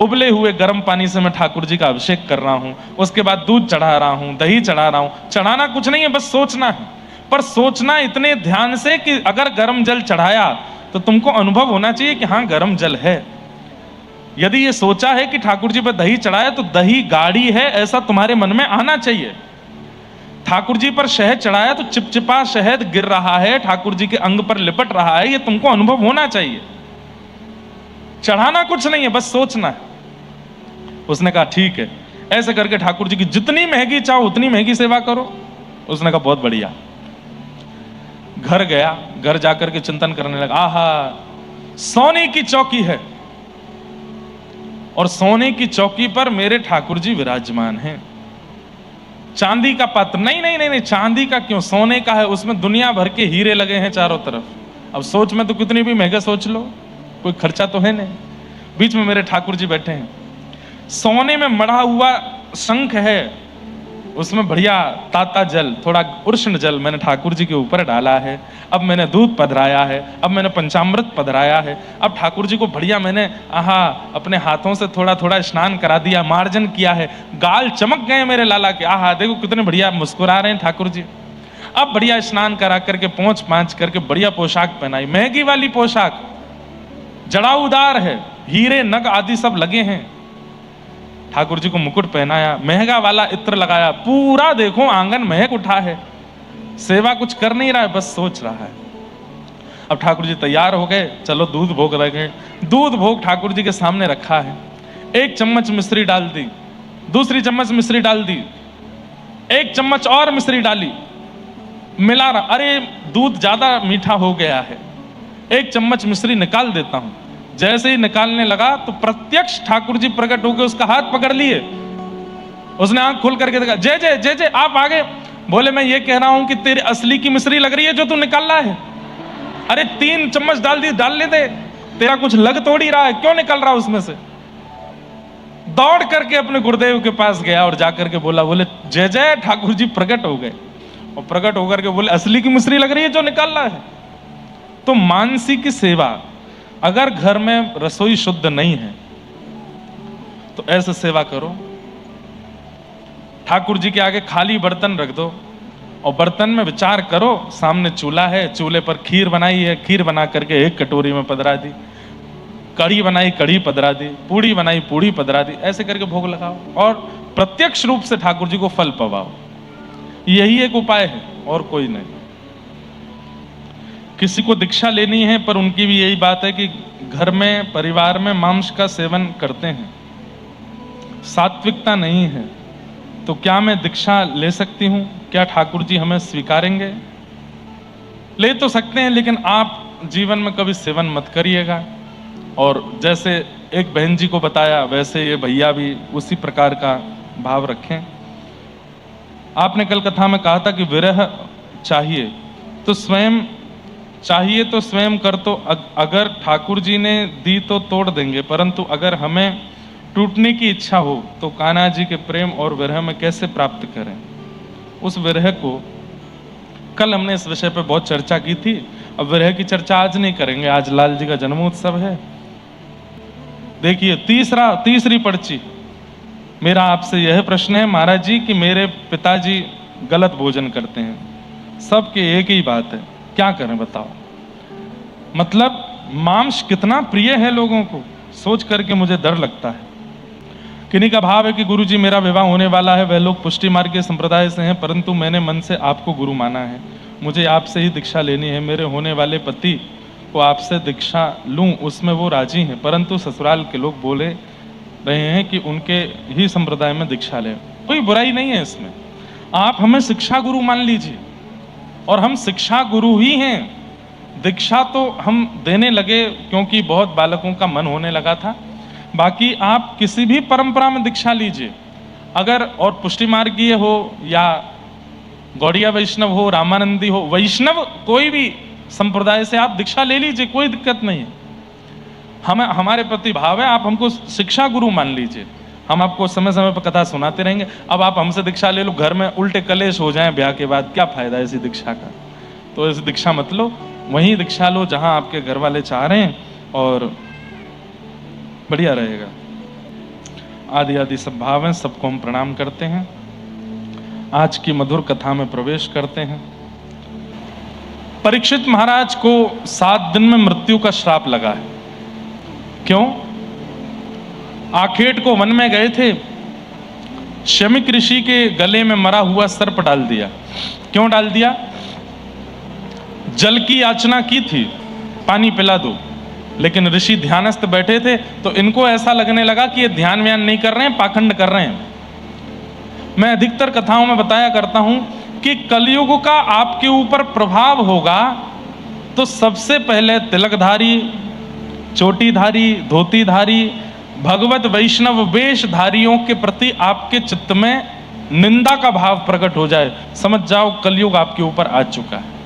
उबले हुए गर्म पानी से मैं ठाकुर जी का अभिषेक कर रहा हूं, उसके बाद दूध चढ़ा रहा हूं, दही चढ़ा रहा हूं। चढ़ाना कुछ नहीं है, बस सोचना है, पर सोचना इतने ध्यान से कि अगर गर्म जल चढ़ाया तो तुमको अनुभव होना चाहिए कि हाँ गर्म जल है। यदि ये सोचा है कि ठाकुर जी पर दही चढ़ाया तो दही गाढ़ी है, ऐसा तुम्हारे मन में आना चाहिए। ठाकुर जी पर शहद चढ़ाया तो चिपचिपा शहद गिर रहा है, ठाकुर जी के अंग पर लिपट रहा है, ये तुमको अनुभव होना चाहिए। चढ़ाना कुछ नहीं है, बस सोचना है। उसने कहा ठीक है, ऐसे करके ठाकुर जी की जितनी महंगी चाहो उतनी महंगी सेवा करो। उसने कहा बहुत बढ़िया। घर गया, घर जाकर के चिंतन करने लगा, आहा सोने की चौकी है और सोने की चौकी पर मेरे ठाकुर जी विराजमान हैं। चांदी का पात्र नहीं, नहीं नहीं नहीं, चांदी का क्यों, सोने का है, उसमें दुनिया भर के हीरे लगे हैं चारों तरफ। अब सोच में तो कितनी भी महंगे सोच लो, कोई खर्चा तो है नहीं। बीच में मेरे ठाकुर जी बैठे हैं, सोने में मढ़ा हुआ शंख है, उसमें बढ़िया ताता जल, थोड़ा उष्ण जल मैंने ठाकुर जी के ऊपर डाला है। अब मैंने दूध पधराया है, अब मैंने पंचामृत पधराया है। अब ठाकुर जी को बढ़िया मैंने अपने हाथों से थोड़ा थोड़ा स्नान करा दिया, मार्जन किया है। गाल चमक गए मेरे लाला के, देखो कितने बढ़िया मुस्कुरा रहे हैं ठाकुर जी। अब बढ़िया स्नान करा करके पोंछ पांछ करके बढ़िया पोशाक पहनाई, महंगी वाली पोशाक, जड़ाऊदार है, हीरे नग आदि सब लगे हैं। ठाकुर जी को मुकुट पहनाया, महंगा वाला इत्र लगाया, पूरा देखो आंगन महक उठा है। सेवा कुछ कर नहीं रहा है, बस सोच रहा है। अब ठाकुर जी तैयार हो गए, चलो दूध भोग रखे। दूध भोग ठाकुर जी के सामने रखा है। एक चम्मच मिश्री डाल दी, दूसरी चम्मच मिश्री डाल दी, एक चम्मच और मिश्री डाली, मिला रहा, अरे दूध ज्यादा मीठा हो गया है, एक चम्मच मिश्री निकाल देता हूं। जैसे ही निकालने लगा तो प्रत्यक्ष ठाकुर जी प्रकट होकर उसका हाथ पकड़ लिए। उसने आंख खोल करके देखा, जय जय जय जय, आप आगे। बोले मैं ये कह रहा हूं कि तेरे असली की मिश्री लग रही है जो तू निकाल रहा है। अरे 3 चम्मच डाल दी, डाल ले दे, तेरा कुछ लग तोड़ ही रहा है, क्यों निकल रहा उसमें से। दौड़ करके अपने गुरुदेव के पास गया और जाकर के बोला, बोले जय जय, ठाकुर जी प्रकट हो गए। और प्रकट होकर के बोले असली की मिश्री लग रही है जो निकाल रहा है। तो मानसी की सेवा, अगर घर में रसोई शुद्ध नहीं है तो ऐसे सेवा करो। ठाकुर जी के आगे खाली बर्तन रख दो और बर्तन में विचार करो, सामने चूल्हा है, चूल्हे पर खीर बनाई है, खीर बना करके एक कटोरी में पधरा दी, कढ़ी बनाई, कढ़ी पधरा दी, पूड़ी बनाई, पूड़ी पधरा दी, ऐसे करके भोग लगाओ और प्रत्यक्ष रूप से ठाकुर जी को फल पवाओ। यही एक उपाय है और कोई नहीं। किसी को दीक्षा लेनी है पर उनकी भी यही बात है कि घर में परिवार में मांस का सेवन करते हैं, सात्विकता नहीं है, तो क्या मैं दीक्षा ले सकती हूं? क्या ठाकुर जी हमें स्वीकारेंगे? ले तो सकते हैं, लेकिन आप जीवन में कभी सेवन मत करिएगा। और जैसे एक बहन जी को बताया वैसे ये भैया भी उसी प्रकार का भाव रखें। आपने कल कथा में कहा था कि विरह चाहिए तो स्वयं कर, तो अगर ठाकुर जी ने दी तो तोड़ देंगे, परंतु अगर हमें टूटने की इच्छा हो तो कान्हा जी के प्रेम और विरह में कैसे प्राप्त करें? उस विरह को कल हमने इस विषय पे बहुत चर्चा की थी। अब विरह की चर्चा आज नहीं करेंगे, आज लाल जी का जन्मोत्सव है। देखिए तीसरी पर्ची, मेरा आपसे यह प्रश्न है महाराज जी कि मेरे पिताजी गलत भोजन करते हैं, सबके एक ही बात है, क्या करें बताओ? मतलब मांस कितना प्रिय है लोगों को, सोच करके मुझे डर लगता है। किन्हीं का भाव है कि गुरुजी मेरा विवाह होने वाला है, वह लोग पुष्टि मार्ग के संप्रदाय से हैं, परंतु मैंने मन से आपको गुरु माना है, मुझे आपसे ही दीक्षा लेनी है। मेरे होने वाले पति को आपसे दीक्षा लूं, उसमें वो राजी हैं, परंतु ससुराल के लोग बोले रहे हैं कि उनके ही संप्रदाय में दीक्षा लें। कोई बुराई नहीं है इसमें, आप हमें शिक्षा गुरु मान लीजिए और हम शिक्षा गुरु ही हैं। दीक्षा तो हम देने लगे क्योंकि बहुत बालकों का मन होने लगा था। बाकी आप किसी भी परंपरा में दीक्षा लीजिए, अगर और पुष्टि मार्गीय हो या गौड़िया वैष्णव हो, रामानंदी हो, वैष्णव कोई भी संप्रदाय से आप दीक्षा ले लीजिए, कोई दिक्कत नहीं है। हमारे प्रति भाव है, आप हमको शिक्षा गुरु मान लीजिए, हम आपको समय समय पर कथा सुनाते रहेंगे। अब आप हमसे दीक्षा ले लो, घर में उल्टे कलेश हो जाएं ब्याह के बाद, क्या फायदा ऐसी दीक्षा का? तो ऐसी दीक्षा मत लो, वहीं दीक्षा लो जहां आपके घर वाले चाह रहे हैं और बढ़िया रहेगा। आदि आदि सब भाव हैं, सबको हम प्रणाम करते हैं। आज की मधुर कथा में प्रवेश करते हैं। परीक्षित महाराज को 7 दिन में मृत्यु का श्राप लगा है। क्यों? आखेट को वन में गए थे, शमिक ऋषि के गले में मरा हुआ सर्प डाल दिया। क्यों डाल दिया? जल की याचना की थी, पानी पिला दो, लेकिन ऋषि ध्यानस्थ बैठे थे तो इनको ऐसा लगने लगा कि ये ध्यान व्यान नहीं कर रहे हैं, पाखंड कर रहे हैं। मैं अधिकतर कथाओं में बताया करता हूं कि कलयुग का आपके ऊपर प्रभाव होगा तो सबसे पहले तिलकधारी, चोटीधारी, धोतीधारी, भगवत वैष्णव वेशधारियों के प्रति आपके चित्त में निंदा का भाव प्रकट हो जाए, समझ जाओ कलयुग आपके ऊपर आ चुका है।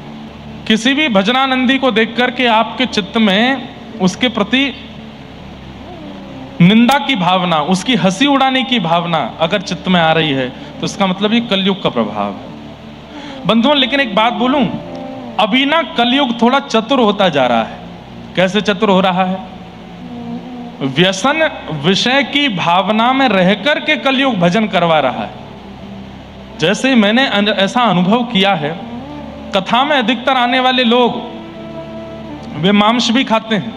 किसी भी भजनानंदी को देख करके आपके चित्त में उसके प्रति निंदा की भावना, उसकी हंसी उड़ाने की भावना अगर चित्त में आ रही है तो इसका मतलब ये कलयुग का प्रभाव है बंधुओं। लेकिन एक बात बोलूं, अभी ना कलयुग थोड़ा चतुर होता जा रहा है। कैसे चतुर हो रहा है? व्यसन विषय की भावना में रहकर के कलयुग भजन करवा रहा है। जैसे मैंने ऐसा अनुभव किया है, कथा में अधिकतर आने वाले लोग वे मांस भी खाते हैं,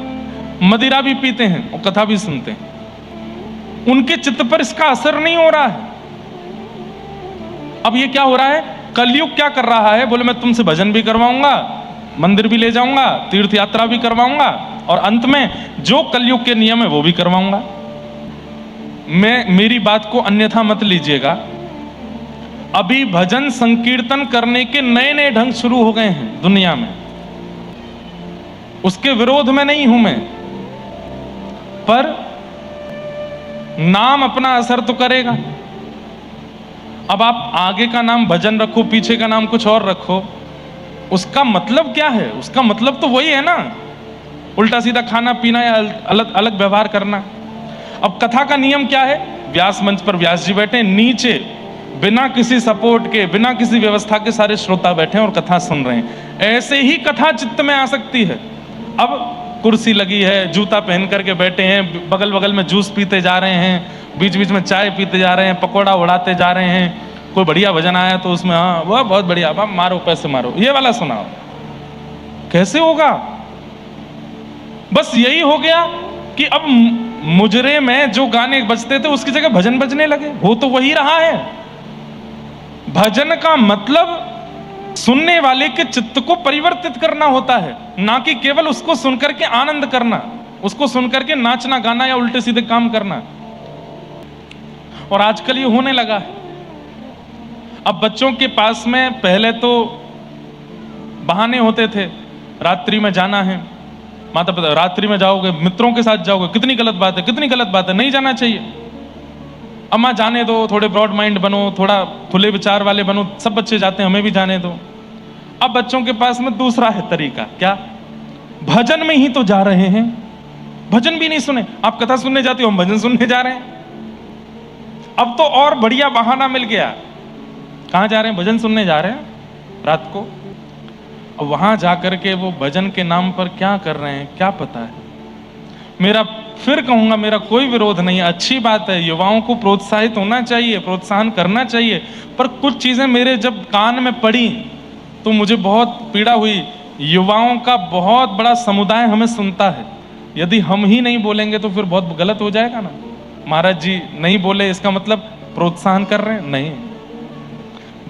मदिरा भी पीते हैं और कथा भी सुनते हैं। उनके चित्त पर इसका असर नहीं हो रहा है। अब ये क्या हो रहा है? कलयुग क्या कर रहा है? बोले मैं तुमसे भजन भी करवाऊंगा, मंदिर भी ले जाऊंगा, तीर्थ यात्रा भी करवाऊंगा और अंत में जो कलयुग के नियम है वो भी करवाऊंगा। मेरी बात को अन्यथा मत लीजिएगा। अभी भजन संकीर्तन करने के नए नए ढंग शुरू हो गए हैं दुनिया में। उसके विरोध में नहीं हूं मैं, पर नाम अपना असर तो करेगा। अब आप आगे का नाम भजन रखो, पीछे का नाम कुछ और रखो, उसका मतलब क्या है? उसका मतलब तो वही है ना, उल्टा सीधा खाना पीना या अलग अलग व्यवहार करना। अब कथा का नियम क्या है? व्यास मंच पर व्यास जी बैठे, नीचे बिना किसी सपोर्ट के, बिना किसी व्यवस्था के सारे श्रोता बैठे और कथा सुन रहे हैं। ऐसे ही कथा चित्त में आ सकती है। अब कुर्सी लगी है, जूता पहन करके बैठे हैं, बगल बगल में जूस पीते जा रहे हैं, बीच बीच में चाय पीते जा रहे हैं, पकौड़ा उड़ाते जा रहे हैं। कोई बढ़िया भजन आया तो उसमें हाँ वह बहुत बढ़िया, अब मारो पैसे मारो, ये वाला सुनाओ। कैसे होगा? बस यही हो गया कि अब मुजरे में जो गाने बजते थे उसकी जगह भजन बजने लगे। हो तो वही रहा है। भजन का मतलब सुनने वाले के चित्त को परिवर्तित करना होता है, ना कि केवल उसको सुनकर के आनंद करना, उसको सुनकर के नाचना गाना या उल्टे सीधे काम करना। और आजकल ये होने लगा है। अब बच्चों के पास में पहले तो बहाने होते थे, रात्रि में जाना है, माता पिता रात्रि में जाओगे, मित्रों के साथ जाओगे, कितनी गलत बात है, कितनी गलत बात है, नहीं जाना चाहिए। अम्मा जाने दो, थोड़े ब्रॉड माइंड बनो, थोड़ा खुले विचार वाले बनो, सब बच्चे जाते हैं, हमें भी जाने दो। अब बच्चों के पास में दूसरा है तरीका, क्या? भजन में ही तो जा रहे हैं, भजन भी नहीं सुने। आप कथा सुनने जाते हो, हम भजन सुनने जा रहे हैं। अब तो और बढ़िया बहाना मिल गया। कहां जा रहे हैं? भजन सुनने जा रहे हैं रात को। अब वहां जाकर के वो भजन के नाम पर क्या कर रहे हैं क्या पता है। मेरा फिर कहूंगा, मेरा कोई विरोध नहीं है, अच्छी बात है, युवाओं को प्रोत्साहित होना चाहिए, प्रोत्साहन करना चाहिए। पर कुछ चीजें मेरे जब कान में पड़ी तो मुझे बहुत पीड़ा हुई। युवाओं का बहुत बड़ा समुदाय हमें सुनता है, यदि हम ही नहीं बोलेंगे तो फिर बहुत गलत हो जाएगा ना। महाराज जी नहीं बोले इसका मतलब प्रोत्साहन कर रहे हैं? नहीं।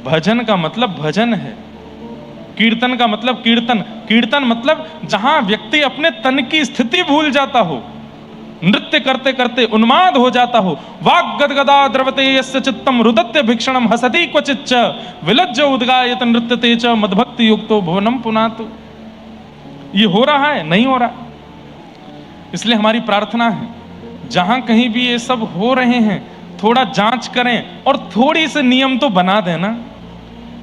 भजन का मतलब भजन है, कीर्तन का मतलब कीर्तन, कीर्तन मतलब जहां व्यक्ति अपने तन की स्थिति भूल जाता हो, नृत्य करते करते उन्माद हो जाता हो। वाग गदगदा द्रवते यस्य चित्तम रुदत्य भिक्षणम हसति क्वचिच्च विलज्ज उद्गायत नृत्यते च मद्भक्ति युक्तो भुवनम पुनातु। ये हो रहा है? नहीं हो रहा। इसलिए हमारी प्रार्थना है, जहां कहीं भी ये सब हो रहे हैं थोड़ा जांच करें और थोड़ी से नियम तो बना देना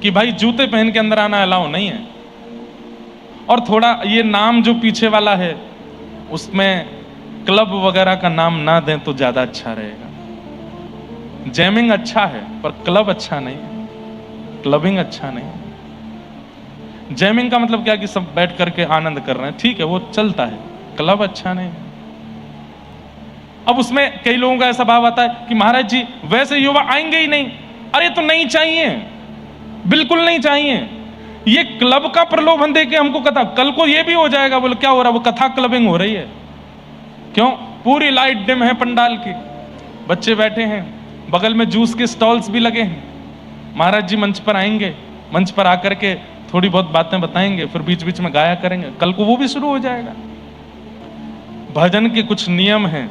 कि भाई जूते पहन के अंदर आना अलाउ नहीं है। और थोड़ा ये नाम जो पीछे वाला है उसमें क्लब वगैरह का नाम ना दें तो ज्यादा अच्छा रहेगा। जैमिंग अच्छा है पर क्लब अच्छा नहीं है, क्लबिंग अच्छा नहीं है। जैमिंग का मतलब क्या कि सब बैठ करके आनंद कर रहे हैं, ठीक है वो चलता है, क्लब अच्छा नहीं है। अब उसमें कई लोगों का ऐसा भाव आता है कि महाराज जी वैसे युवा आएंगे ही नहीं। अरे तो नहीं चाहिए, बिल्कुल नहीं चाहिए। ये क्लब का प्रलोभन देके हमको कथा, कल को ये भी हो जाएगा। बोले क्या हो रहा है? वो कथा क्लबिंग हो रही है। क्यों? पूरी लाइट डिम है पंडाल की, बच्चे बैठे हैं, बगल में जूस के स्टॉल्स भी लगे हैं। महाराज जी मंच पर आएंगे, मंच पर आकर के थोड़ी बहुत बातें बताएंगे, फिर बीच बीच में गाया करेंगे, कल को वो भी शुरू हो जाएगा। भजन के कुछ नियम हैं,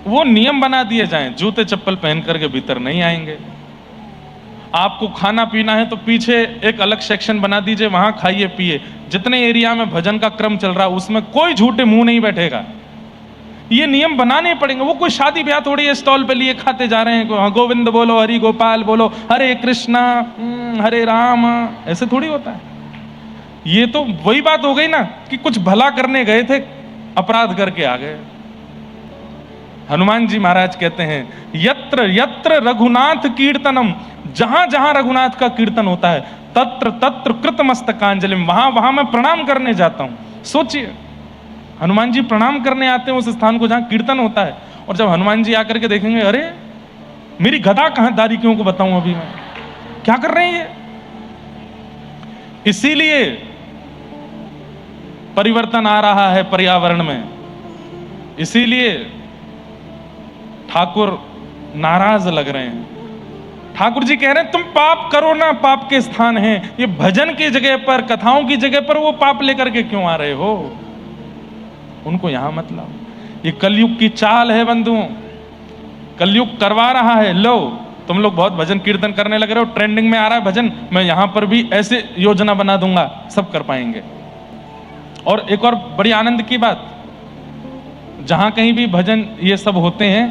वो नियम बना दिए जाएं। जूते चप्पल पहन करके भीतर नहीं आएंगे। आपको खाना पीना है तो पीछे एक अलग सेक्शन बना दीजिए, वहां खाइए पिए। जितने एरिया में भजन का क्रम चल रहा है उसमें कोई झूठे मुंह नहीं बैठेगा। ये नियम बनाने पड़ेंगे। वो कोई शादी ब्याह थोड़ी है स्टॉल पे लिए खाते जा रहे हैं, गोविंद बोलो, हरि गोपाल बोलो, हरे कृष्णा हरे राम, ऐसे थोड़ी होता है। ये तो वही बात हो गई ना कि कुछ भला करने गए थे, अपराध करके आ गए। हनुमान जी महाराज कहते हैं, यत्र यत्र रघुनाथ कीर्तनम, जहां जहां रघुनाथ का कीर्तन होता है, तत्र तत्र कृतमस्तकांजलिम, वहां वहां मैं प्रणाम करने जाता हूं। सोचिए, हनुमान जी प्रणाम करने आते हैं उस स्थान को जहां कीर्तन होता है, और जब हनुमान जी आकर के देखेंगे, अरे मेरी गदा कहां, दारिकियों को बताऊं अभी मैं क्या कर रहे हैं ये। इसीलिए परिवर्तन आ रहा है पर्यावरण में, इसीलिए ठाकुर नाराज लग रहे हैं। ठाकुर जी कह रहे हैं तुम पाप करो ना, पाप के स्थान है ये, भजन की जगह पर, कथाओं की जगह पर वो पाप लेकर के क्यों आ रहे हो, उनको यहां मत लाओ। ये कलयुग की चाल है बंधुओं, कलयुग करवा रहा है। लो तुम लोग बहुत भजन कीर्तन करने लग रहे हो, ट्रेंडिंग में आ रहा है भजन, मैं यहां पर भी ऐसे योजना बना दूंगा, सब कर पाएंगे। और एक और बड़ी आनंद की बात, जहां कहीं भी भजन ये सब होते हैं,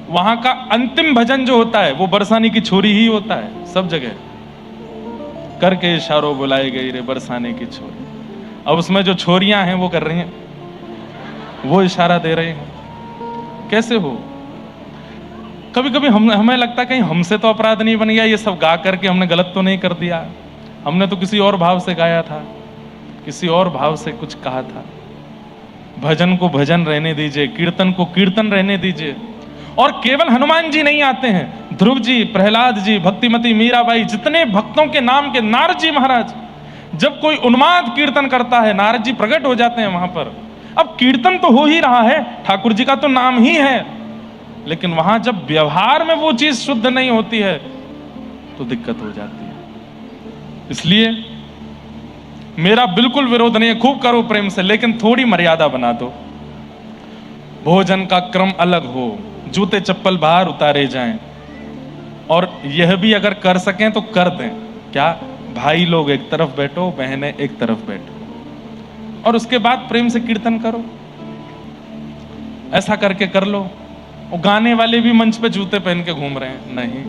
वहां का अंतिम भजन जो होता है वो बरसाने की छोरी ही होता है। सब जगह करके इशारों बुलाई गई रे बरसाने की छोरी। अब उसमें जो छोरियां हैं वो कर रही हैं, वो इशारा दे रहे हैं। कैसे हो? कभी कभी हमें लगता है कहीं हमसे तो अपराध नहीं बन गया, ये सब गा करके हमने गलत तो नहीं कर दिया, हमने तो किसी और भाव से गाया था, किसी और भाव से कुछ कहा था। भजन को भजन रहने दीजिए, कीर्तन को कीर्तन रहने दीजिए। और केवल हनुमान जी नहीं आते हैं, ध्रुव जी, प्रहलाद जी, भक्तिमती मीराबाई, जितने भक्तों के नाम के, नारद जी महाराज, जब कोई उन्माद कीर्तन करता है, नारद जी प्रकट हो जाते हैं वहां पर। अब कीर्तन तो हो ही रहा है, ठाकुर जी का तो नाम ही है, लेकिन वहां जब व्यवहार में वो चीज शुद्ध नहीं होती है तो दिक्कत हो जाती है। इसलिए मेरा बिल्कुल विरोध नहीं है, खूब करो प्रेम से, लेकिन थोड़ी मर्यादा बना दो। भोजन का क्रम अलग हो, जूते चप्पल बाहर उतारे जाएं, और यह भी अगर कर सकें तो कर दें। क्या भाई लोग एक तरफ बैठो, बहनें एक तरफ बैठो, और उसके बाद प्रेम से कीर्तन करो। ऐसा करके कर लो। और गाने वाले भी मंच पे जूते पहन के घूम रहे हैं, नहीं,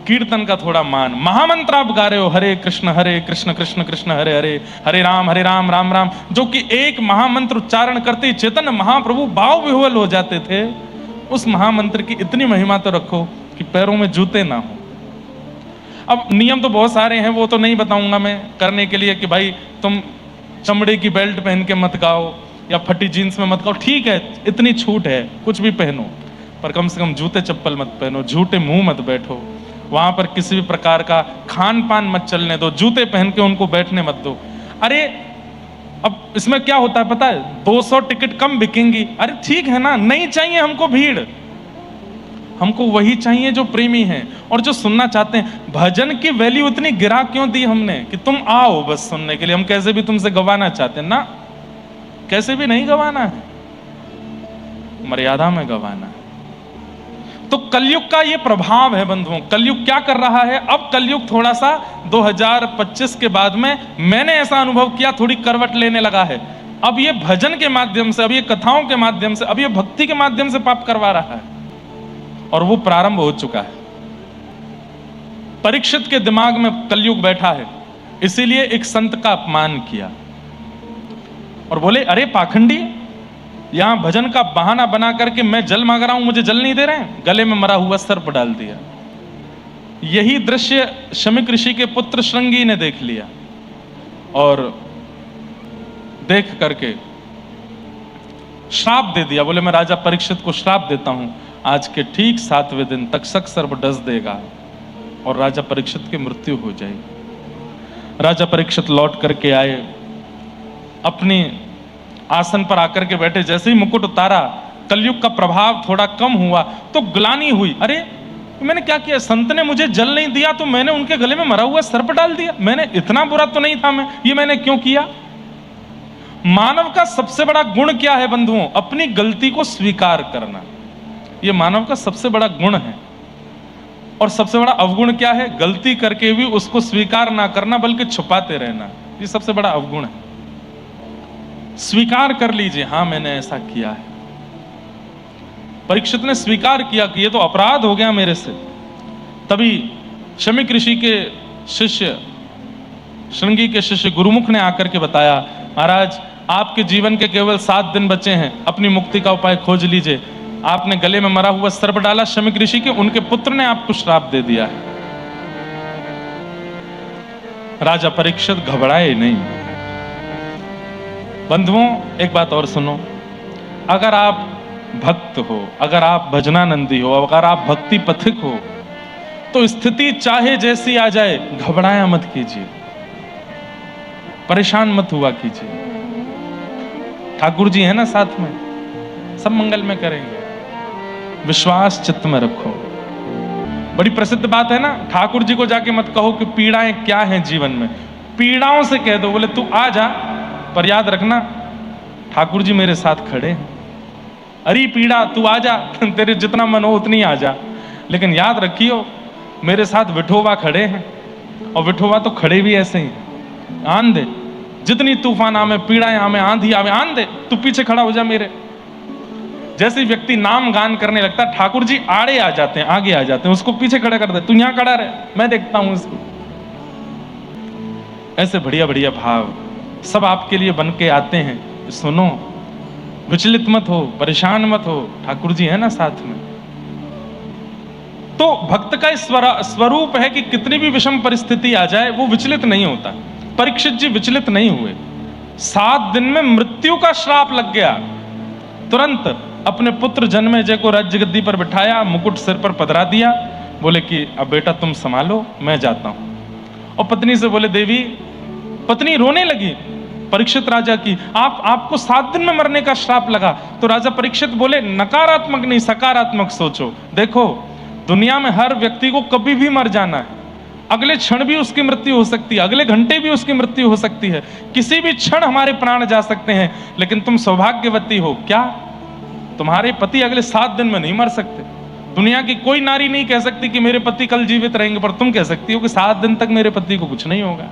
कीर्तन का थोड़ा मान। महामंत्र आप गा रहे हो, हरे कृष्ण कृष्ण कृष्ण हरे हरे, हरे राम राम राम, जो कि एक महामंत्र उच्चारण करते ही चैतन्य महाप्रभु भाव विह्वल हो जाते थे। उस महामंत्र की इतनी महिमा तो रखो कि पैरों में जूते ना हो। अब नियम तो बहुत सारे हैं, वो तो नहीं बताऊंगा मैं करने के लिए कि भाई तुम चमड़े की बेल्ट पहन के मत गाओ या फटी जीन्स में मत गाओ, ठीक है, इतनी छूट है, कुछ भी पहनो, पर कम से कम जूते चप्पल मत पहनो, झूठे मुंह मत बैठो, वहां पर किसी भी प्रकार का खान पान मत चलने दो, जूते पहन के उनको बैठने मत दो। अरे अब इसमें क्या होता है पता है, 200 टिकट कम बिकेंगी, अरे ठीक है ना, नहीं चाहिए हमको भीड़, हमको वही चाहिए जो प्रेमी हैं और जो सुनना चाहते हैं। भजन की वैल्यू इतनी गिरा क्यों दी हमने कि तुम आओ बस सुनने के लिए, हम कैसे भी तुमसे गवाना चाहते हैं ना, कैसे भी नहीं गवाना है, मर्यादा में गवाना है। तो कलयुग का ये प्रभाव है बंधुओं। कलयुग क्या कर रहा है, अब कलयुग थोड़ा सा 2025 के बाद में मैंने ऐसा अनुभव किया, थोड़ी करवट लेने लगा है। अब ये भजन के माध्यम से, अब ये कथाओं के माध्यम से, अब ये भक्ति के माध्यम से पाप करवा रहा है, और वो प्रारंभ हो चुका है। परीक्षित के दिमाग में कलयुग बैठा है, इसीलिए एक संत का अपमान किया और बोले, अरे पाखंडी, यहां भजन का बहाना बना करके मैं जल मांग रहा हूं, मुझे जल नहीं दे रहे हैं, गले में मरा हुआ सर्प डाल दिया। यही दृश्य शमीक ऋषि के पुत्र श्रृंगी ने देख लिया और देख करके श्राप दे दिया। बोले, मैं राजा परीक्षित को श्राप देता हूं, आज के ठीक 7वें दिन तक्षक सर्प डस देगा और राजा परीक्षित की मृत्यु हो जाएगी। राजा परीक्षित लौट करके आए, अपनी आसन पर आकर के बैठे, जैसे ही मुकुट उतारा, कलयुग का प्रभाव थोड़ा कम हुआ तो ग्लानि हुई, अरे मैंने क्या किया, संत ने मुझे जल नहीं दिया तो मैंने उनके गले में मरा हुआ सर्प डाल दिया, मैंने इतना बुरा तो नहीं था मैं, ये मैंने क्यों किया। मानव का सबसे बड़ा गुण क्या है बंधुओं, अपनी गलती को स्वीकार करना, ये मानव का सबसे बड़ा गुण है। और सबसे बड़ा अवगुण क्या है, गलती करके भी उसको स्वीकार ना करना बल्कि छुपाते रहना, ये सबसे बड़ा अवगुण है। स्वीकार कर लीजिए, हां मैंने ऐसा किया है। परीक्षित ने स्वीकार किया कि ये तो अपराध हो गया मेरे से। तभी शमीक ऋषि के शिष्य, श्रृंगी के शिष्य गुरुमुख ने आकर के बताया, महाराज आपके जीवन के केवल 7 दिन बचे हैं, अपनी मुक्ति का उपाय खोज लीजिए। आपने गले में मरा हुआ सर्प डाला शमिक ऋषि के, उनके पुत्र ने आपको श्राप दे दिया है। राजा परीक्षित घबराए नहीं। बंधुओं, एक बात और सुनो, अगर आप भक्त हो, अगर आप भजनानंदी हो, अगर आप भक्ति पथिक हो, तो स्थिति चाहे जैसी आ जाए घबराया मत कीजिए, परेशान मत हुआ कीजिए। ठाकुर जी है ना साथ में, सब मंगल में करेंगे। विश्वास चित्त में रखो। बड़ी प्रसिद्ध बात है ना, ठाकुर जी को जाके मत कहो कि पीड़ाएं क्या हैं जीवन में, पीड़ाओं से कह दो, बोले तू आ जा, पर याद रखना ठाकुर जी मेरे साथ खड़े हैं। अरे पीड़ा तू आ जा, तेरे जितना मन हो उतनी आ जा, लेकिन याद रखियो मेरे साथ विठोबा खड़े हैं, और विठोबा तो खड़े भी ऐसे ही। आन दे, जितनी तूफान आवे, पीड़ाएं आवे, आंधी आवे, आन दे, तू पीछे खड़ा हो जा मेरे। जैसे व्यक्ति नाम गान करने लगता, ठाकुर जी आड़े आ जाते हैं, आगे आ जाते हैं, उसको पीछे खड़ा कर दे, तू यहां खड़ा रहे, मैं देखता हूं इसको। ऐसे बढ़िया बढ़िया भाव सब आपके लिए बन के आते हैं। सुनो, विचलित मत हो, परेशान मत हो, ठाकुर जी है ना साथ में। तो भक्त का स्वरूप है कि कितनी भी विषम परिस्थिति आ जाए वो विचलित नहीं होता। परीक्षित जी विचलित नहीं हुए। 7 दिन में मृत्यु का श्राप लग गया, तुरंत अपने पुत्र जन्मेजय को राज्य गद्दी पर बिठाया, मुकुट सिर पर पधरा दिया, बोले कि अब बेटा तुम संभालो, मैं जाता हूं। और पत्नी से बोले, देवी, पत्नी रोने लगी परीक्षित राजा की, आपको 7 दिन में मरने का श्राप लगा। तो राजा परीक्षित बोले, नकारात्मक नहीं सकारात्मक सोचो। देखो, दुनिया में हर व्यक्ति को कभी भी मर जाना है, अगले क्षण भी उसकी मृत्यु हो सकती है, अगले घंटे भी उसकी मृत्यु हो सकती है, किसी भी क्षण हमारे प्राण जा सकते हैं। लेकिन तुम सौभाग्यवती हो, क्या तुम्हारे पति अगले 7 दिन में नहीं मर सकते? दुनिया की कोई नारी नहीं कह सकती कि मेरे पति कल जीवित रहेंगे, पर तुम कह सकती हो कि 7 दिन तक मेरे पति को कुछ नहीं होगा।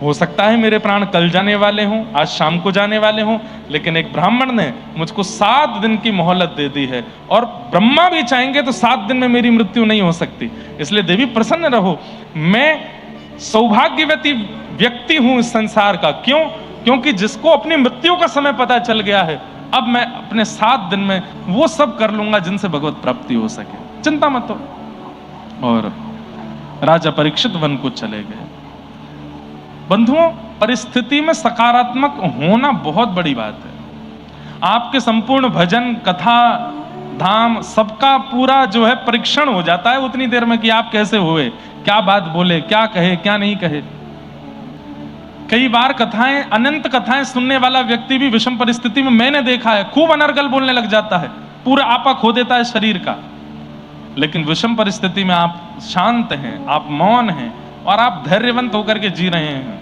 हो सकता है मेरे प्राण कल जाने वाले हों, आज शाम को जाने वाले हों, लेकिन एक ब्राह्मण ने मुझको 7 दिन की मोहलत दे दी है, और ब्रह्मा भी चाहेंगे तो 7 दिन में मेरी मृत्यु नहीं हो सकती। इसलिए देवी प्रसन्न रहो, मैं सौभाग्यवती व्यक्ति हूं इस संसार का। क्यों? क्योंकि जिसको अपनी मृत्यु का समय पता चल गया है, अब मैं अपने 7 दिन में वो सब कर लूंगा जिनसे भगवत प्राप्ति हो सके, चिंता मत हो। और राजा परीक्षित वन को चले गए। बंधुओं, परिस्थिति में सकारात्मक होना बहुत बड़ी बात है। आपके संपूर्ण भजन, कथा, धाम सबका पूरा जो है परीक्षण हो जाता है उतनी देर में कि आप कैसे हुए, क्या बात बोले, क्या कहे, क्या नहीं कहे। कई बार कथाएं, अनंत कथाएं सुनने वाला व्यक्ति भी विषम परिस्थिति में, मैंने देखा है, खूब अनर्गल बोलने लग जाता है, पूरा आपा खो देता है शरीर का। लेकिन विषम परिस्थिति में आप शांत हैं, आप मौन हैं, और आप धैर्यवंत होकर के जी रहे हैं।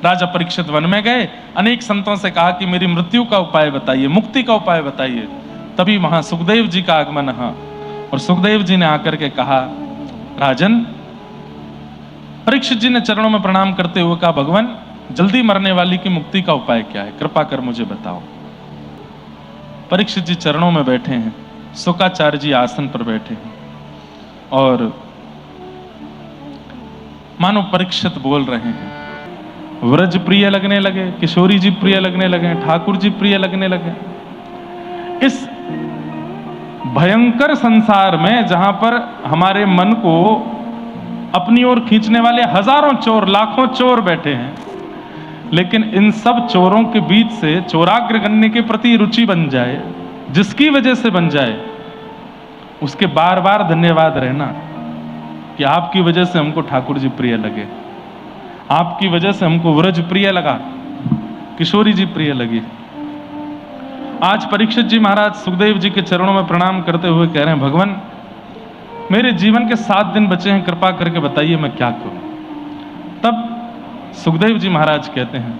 राजा परीक्षित वन में गए, अनेक संतों से कहा कि मेरी मृत्यु का उपाय बताइए, मुक्ति का उपाय बताइए। तभी वहां सुखदेव जी का आगमन हुआ, और सुखदेव जी ने आकर के कहा, राजन, परीक्षित जी ने चरणों में प्रणाम करते हुए कहा, भगवान, जल्दी मरने वाली की मुक्ति का उपाय क्या है, कृपा कर मुझे बताओ। परीक्षित जी चरणों में बैठे हैं, शुकाचार्य जी आसन पर बैठे हैं, और मानो परीक्षित बोल रहे हैं। व्रज प्रिय लगने लगे, किशोरी जी प्रिय लगने लगे, ठाकुर जी प्रिय लगने लगे। इस भयंकर संसार में जहां पर हमारे मन को अपनी ओर खींचने वाले हजारों चोर, लाखों चोर बैठे हैं, लेकिन इन सब चोरों के बीच से चोराग्र गणने के प्रति रुचि बन जाए, जिसकी वजह से बन जाए, उसके बार बार धन्यवाद रहना कि आपकी वजह से हमको ठाकुर जी प्रिय लगे, आपकी वजह से हमको व्रज प्रिय लगा, किशोरी जी प्रिय लगी। आज परीक्षित जी महाराज सुखदेव जी के चरणों में प्रणाम करते हुए कह रहे हैं, भगवान, मेरे जीवन के 7 दिन बचे हैं, कृपा करके बताइए मैं क्या करूं। तब सुखदेव जी महाराज कहते हैं,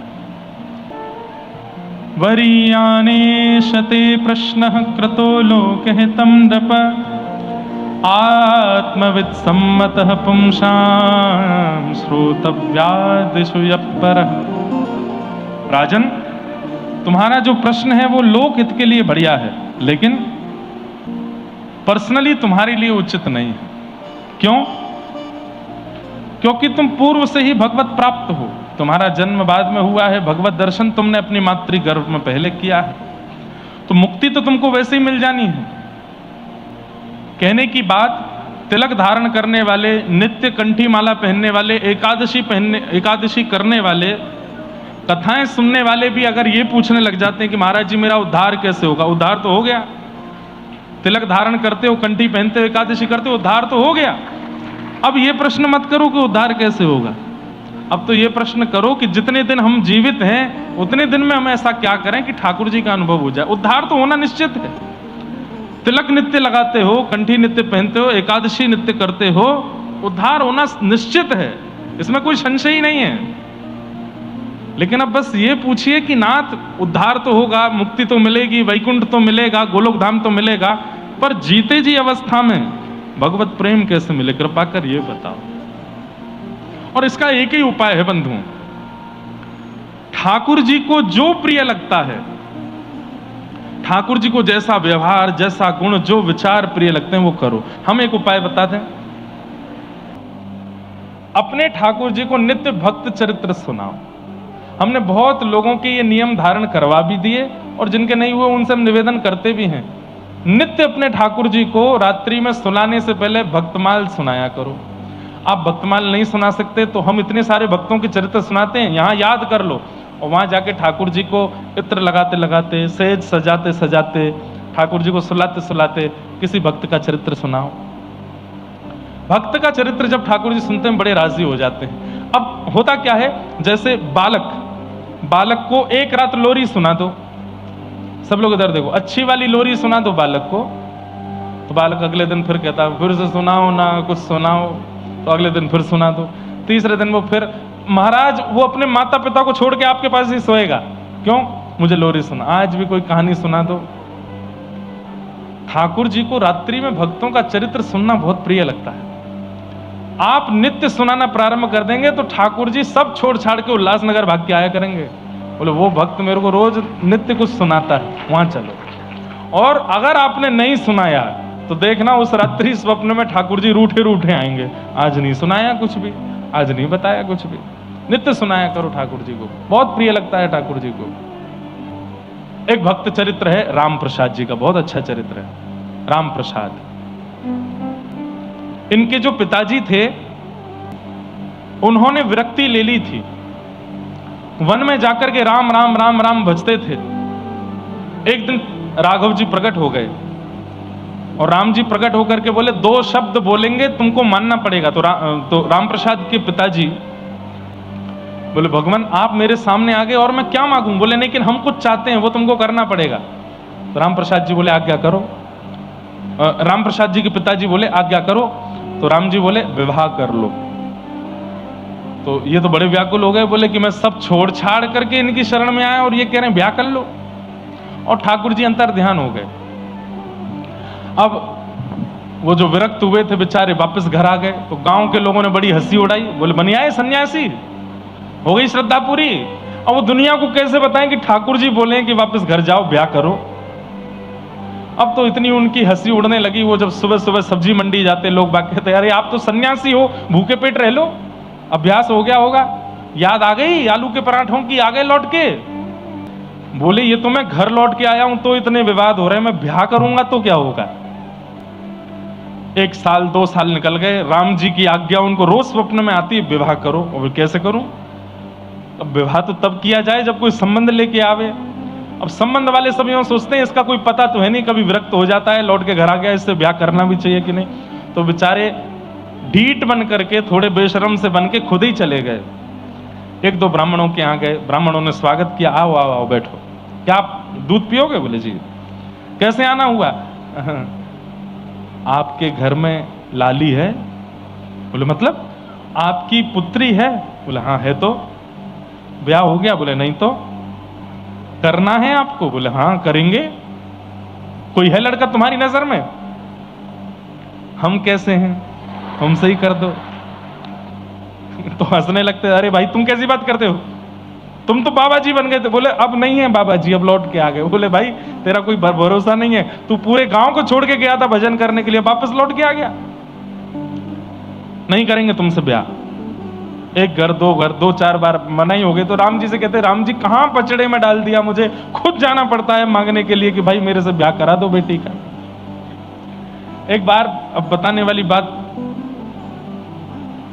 वरीयाने शते प्रश्न क्रतो लोकहितं नृप आत्मविद सम्मतः पुंसां श्रोतव्यादिषु यप्परः। राजन, तुम्हारा जो प्रश्न है वो लोकहित के लिए बढ़िया है, लेकिन पर्सनली तुम्हारे लिए उचित नहीं है। क्यों? क्योंकि तुम पूर्व से ही भगवत प्राप्त हो, तुम्हारा जन्म बाद में हुआ है, भगवत दर्शन तुमने अपनी मातृ गर्भ में पहले किया है। तो मुक्ति तो तुमको वैसे ही मिल जानी है। कहने की बात, तिलक धारण करने वाले, नित्य कंठी माला पहनने वाले, एकादशी करने वाले, कथाएं सुनने वाले भी अगर ये पूछने लग जाते हैं कि महाराज जी मेरा उद्धार कैसे होगा, उद्धार तो हो गया। तिलक धारण करते हो, कंठी पहनते हो, एकादशी करते हो, उद्धार तो हो गया। अब ये प्रश्न मत करो कि उद्धार कैसे होगा। अब तो ये प्रश्न करो कि जितने दिन हम जीवित हैं उतने दिन में हम ऐसा क्या करें कि ठाकुर जी का अनुभव हो जाए। उद्धार तो होना निश्चित है। तिलक नित्य लगाते हो, कंठी नित्य पहनते हो, एकादशी नित्य करते हो, उद्धार होना निश्चित है, इसमें कोई संशय ही नहीं है। लेकिन अब बस ये पूछिए कि नाथ उद्धार तो होगा, मुक्ति तो मिलेगी, वैकुंठ तो मिलेगा, गोलोक धाम तो मिलेगा, पर जीते जी अवस्था में भगवत प्रेम कैसे मिले, कृपा कर ये बताओ। और इसका एक ही उपाय है बंधुओं, ठाकुर जी को जो प्रिय लगता है, ठाकुर जी को जैसा व्यवहार, जैसा गुण, जो विचार प्रिय लगते हैं वो करो। हम एक उपाय बता दें, अपने ठाकुर जी को नित्य भक्त चरित्र सुनाओ। हमने बहुत लोगों के ये नियम धारण करवा भी दिए और जिनके नहीं हुए उनसे हम निवेदन करते भी हैं। नित्य अपने ठाकुर जी को रात्रि में सुनाने से पहले भक्तमाल सुनाया करो। आप भक्तमाल नहीं सुना सकते तो हम इतने सारे भक्तों के चरित्र सुनाते हैं, यहाँ याद कर लो और वहां जाके ठाकुर जी को इत्र लगाते लगाते, सेज सजाते सजाते, ठाकुर जी को सुलाते सुलाते किसी भक्त का चरित्र सुनाओ। भक्त का चरित्र जब ठाकुर जी सुनते हैं बड़े राजी हो जाते हैं। अब होता क्या है, जैसे बालक को एक रात लोरी सुना दो, सब लोग इधर देखो, अच्छी वाली लोरी सुना दो बालक को, तो बालक अगले दिन फिर कहता फिर से सुनाओ ना, कुछ सुनाओ, तो अगले दिन फिर सुना दो। तीसरे दिन वो फिर, महाराज वो अपने माता पिता को छोड़ के आपके पास ही सोएगा, क्यों, मुझे लोरी सुना, आज भी कोई कहानी सुना दो। ठाकुर जी को रात्रि में भक्तों का चरित्र सुनना बहुत प्रिय लगता है। आप नित्य सुनाना प्रारंभ कर देंगे तो ठाकुर जी सब छोड़ छाड़ के उल्लासनगर भाग के आया करेंगे। बोले वो भक्त मेरे को रोज नित्य कुछ सुनाता है, वहां चलो। और अगर आपने नहीं सुनाया तो देखना उस रात्रि स्वप्न में ठाकुर जी रूठे रूठे आएंगे, आज नहीं सुनाया कुछ भी, आज नहीं बताया कुछ भी। नित्य सुनाया करो ठाकुर जी को, बहुत प्रिय लगता है ठाकुर जी को। एक भक्त चरित्र है राम प्रसाद जी का, बहुत अच्छा चरित्र है राम प्रसाद। इनके जो पिताजी थे उन्होंने विरक्ति ले ली थी, वन में जाकर के राम राम राम राम भजते थे। एक दिन राघव जी प्रकट हो गए और राम जी प्रकट होकर के बोले, दो शब्द बोलेंगे तुमको मानना पड़ेगा। तो राम प्रसाद के पिताजी बोले, भगवान आप मेरे सामने आ गए और मैं क्या मांगूं। बोले लेकिन हम कुछ चाहते हैं, वो तुमको करना पड़ेगा। तो राम प्रसाद जी बोले आज्ञा करो। राम प्रसाद जी के पिताजी बोले आज्ञा करो। तो राम जी बोले विवाह कर लो। तो ये तो बड़े व्याकुल हो गए, बोले कि मैं सब छोड़ छाड़ करके इनकी शरण में आया और ये कह रहे हैं ब्याह कर लो। और ठाकुर जी अंतर ध्यान हो गए। अब वो जो विरक्त हुए थे बेचारे वापस घर आ गए, तो गांव के लोगों ने बड़ी हंसी उड़ाई, बोले बन आए सन्यासी, हो गई श्रद्धा पूरी। और वो दुनिया को कैसे बताएं कि ठाकुर जी बोले कि वापस घर जाओ ब्याह करो। अब तो इतनी उनकी हंसी उड़ने लगी, वो जब सुबह सुबह सब्जी मंडी जाते लोग बात कहते अरे आप तो सन्यासी हो, भूखे पेट रह लो, अभ्यास हो गया होगा, याद आ गई आलू के पराठों की, आ गए लौट के। बोले ये तो मैं घर लौट के आया हूं तो इतने विवाद हो रहे हैं, मैं ब्याह करूंगा तो क्या होगा। 1 साल 2 साल निकल गए, राम जी की आज्ञा उनको रोज स्वप्न में आती है विवाह करो। और कैसे करूं, अब विवाह तो तब किया जाए जब कोई संबंध लेके आवे। अब संबंध वाले सब यूं सोचते हैं इसका कोई पता तो है नहीं, कभी विरक्त हो जाता है, लौट के घर आ गया, इससे ब्याह करना भी चाहिए कि नहीं। तो बेचारे ढीठ बन करके, थोड़े बेशरम से बन के खुद ही चले गए। 1-2 ब्राह्मणों के यहाँ गए, ब्राह्मणों ने स्वागत किया, आओ आओ आओ बैठो, क्या आप दूध पियोगे। बोले जी। कैसे आना हुआ। आपके घर में लाली है। बोले मतलब आपकी पुत्री है। बोले हाँ है। तो ब्याह हो गया। बोले नहीं। तो करना है आपको। बोले हाँ करेंगे। कोई है लड़का तुम्हारी नजर में। हम कैसे हैं, हमसे ही कर दो। तो हंसने लगते, अरे भाई तुम कैसी बात करते हो, तुम तो बाबा जी बन गए थे। बोले अब नहीं है बाबा जी, अब लौट के आ गए। बोले भाई तेरा कोई भरोसा नहीं है, तू पूरे गांव को छोड़ के गया था भजन करने के लिए, वापस लौट के आ गया। नहीं करेंगे तुमसे ब्याह। एक घर, दो चार बार मना ही हो गए तो राम जी से कहते, राम जी कहाँ पचड़े में डाल दिया, मुझे खुद जाना पड़ता है मांगने के लिए कि भाई मेरे से ब्याह करा दो बेटी का। एक बार, अब बताने वाली बात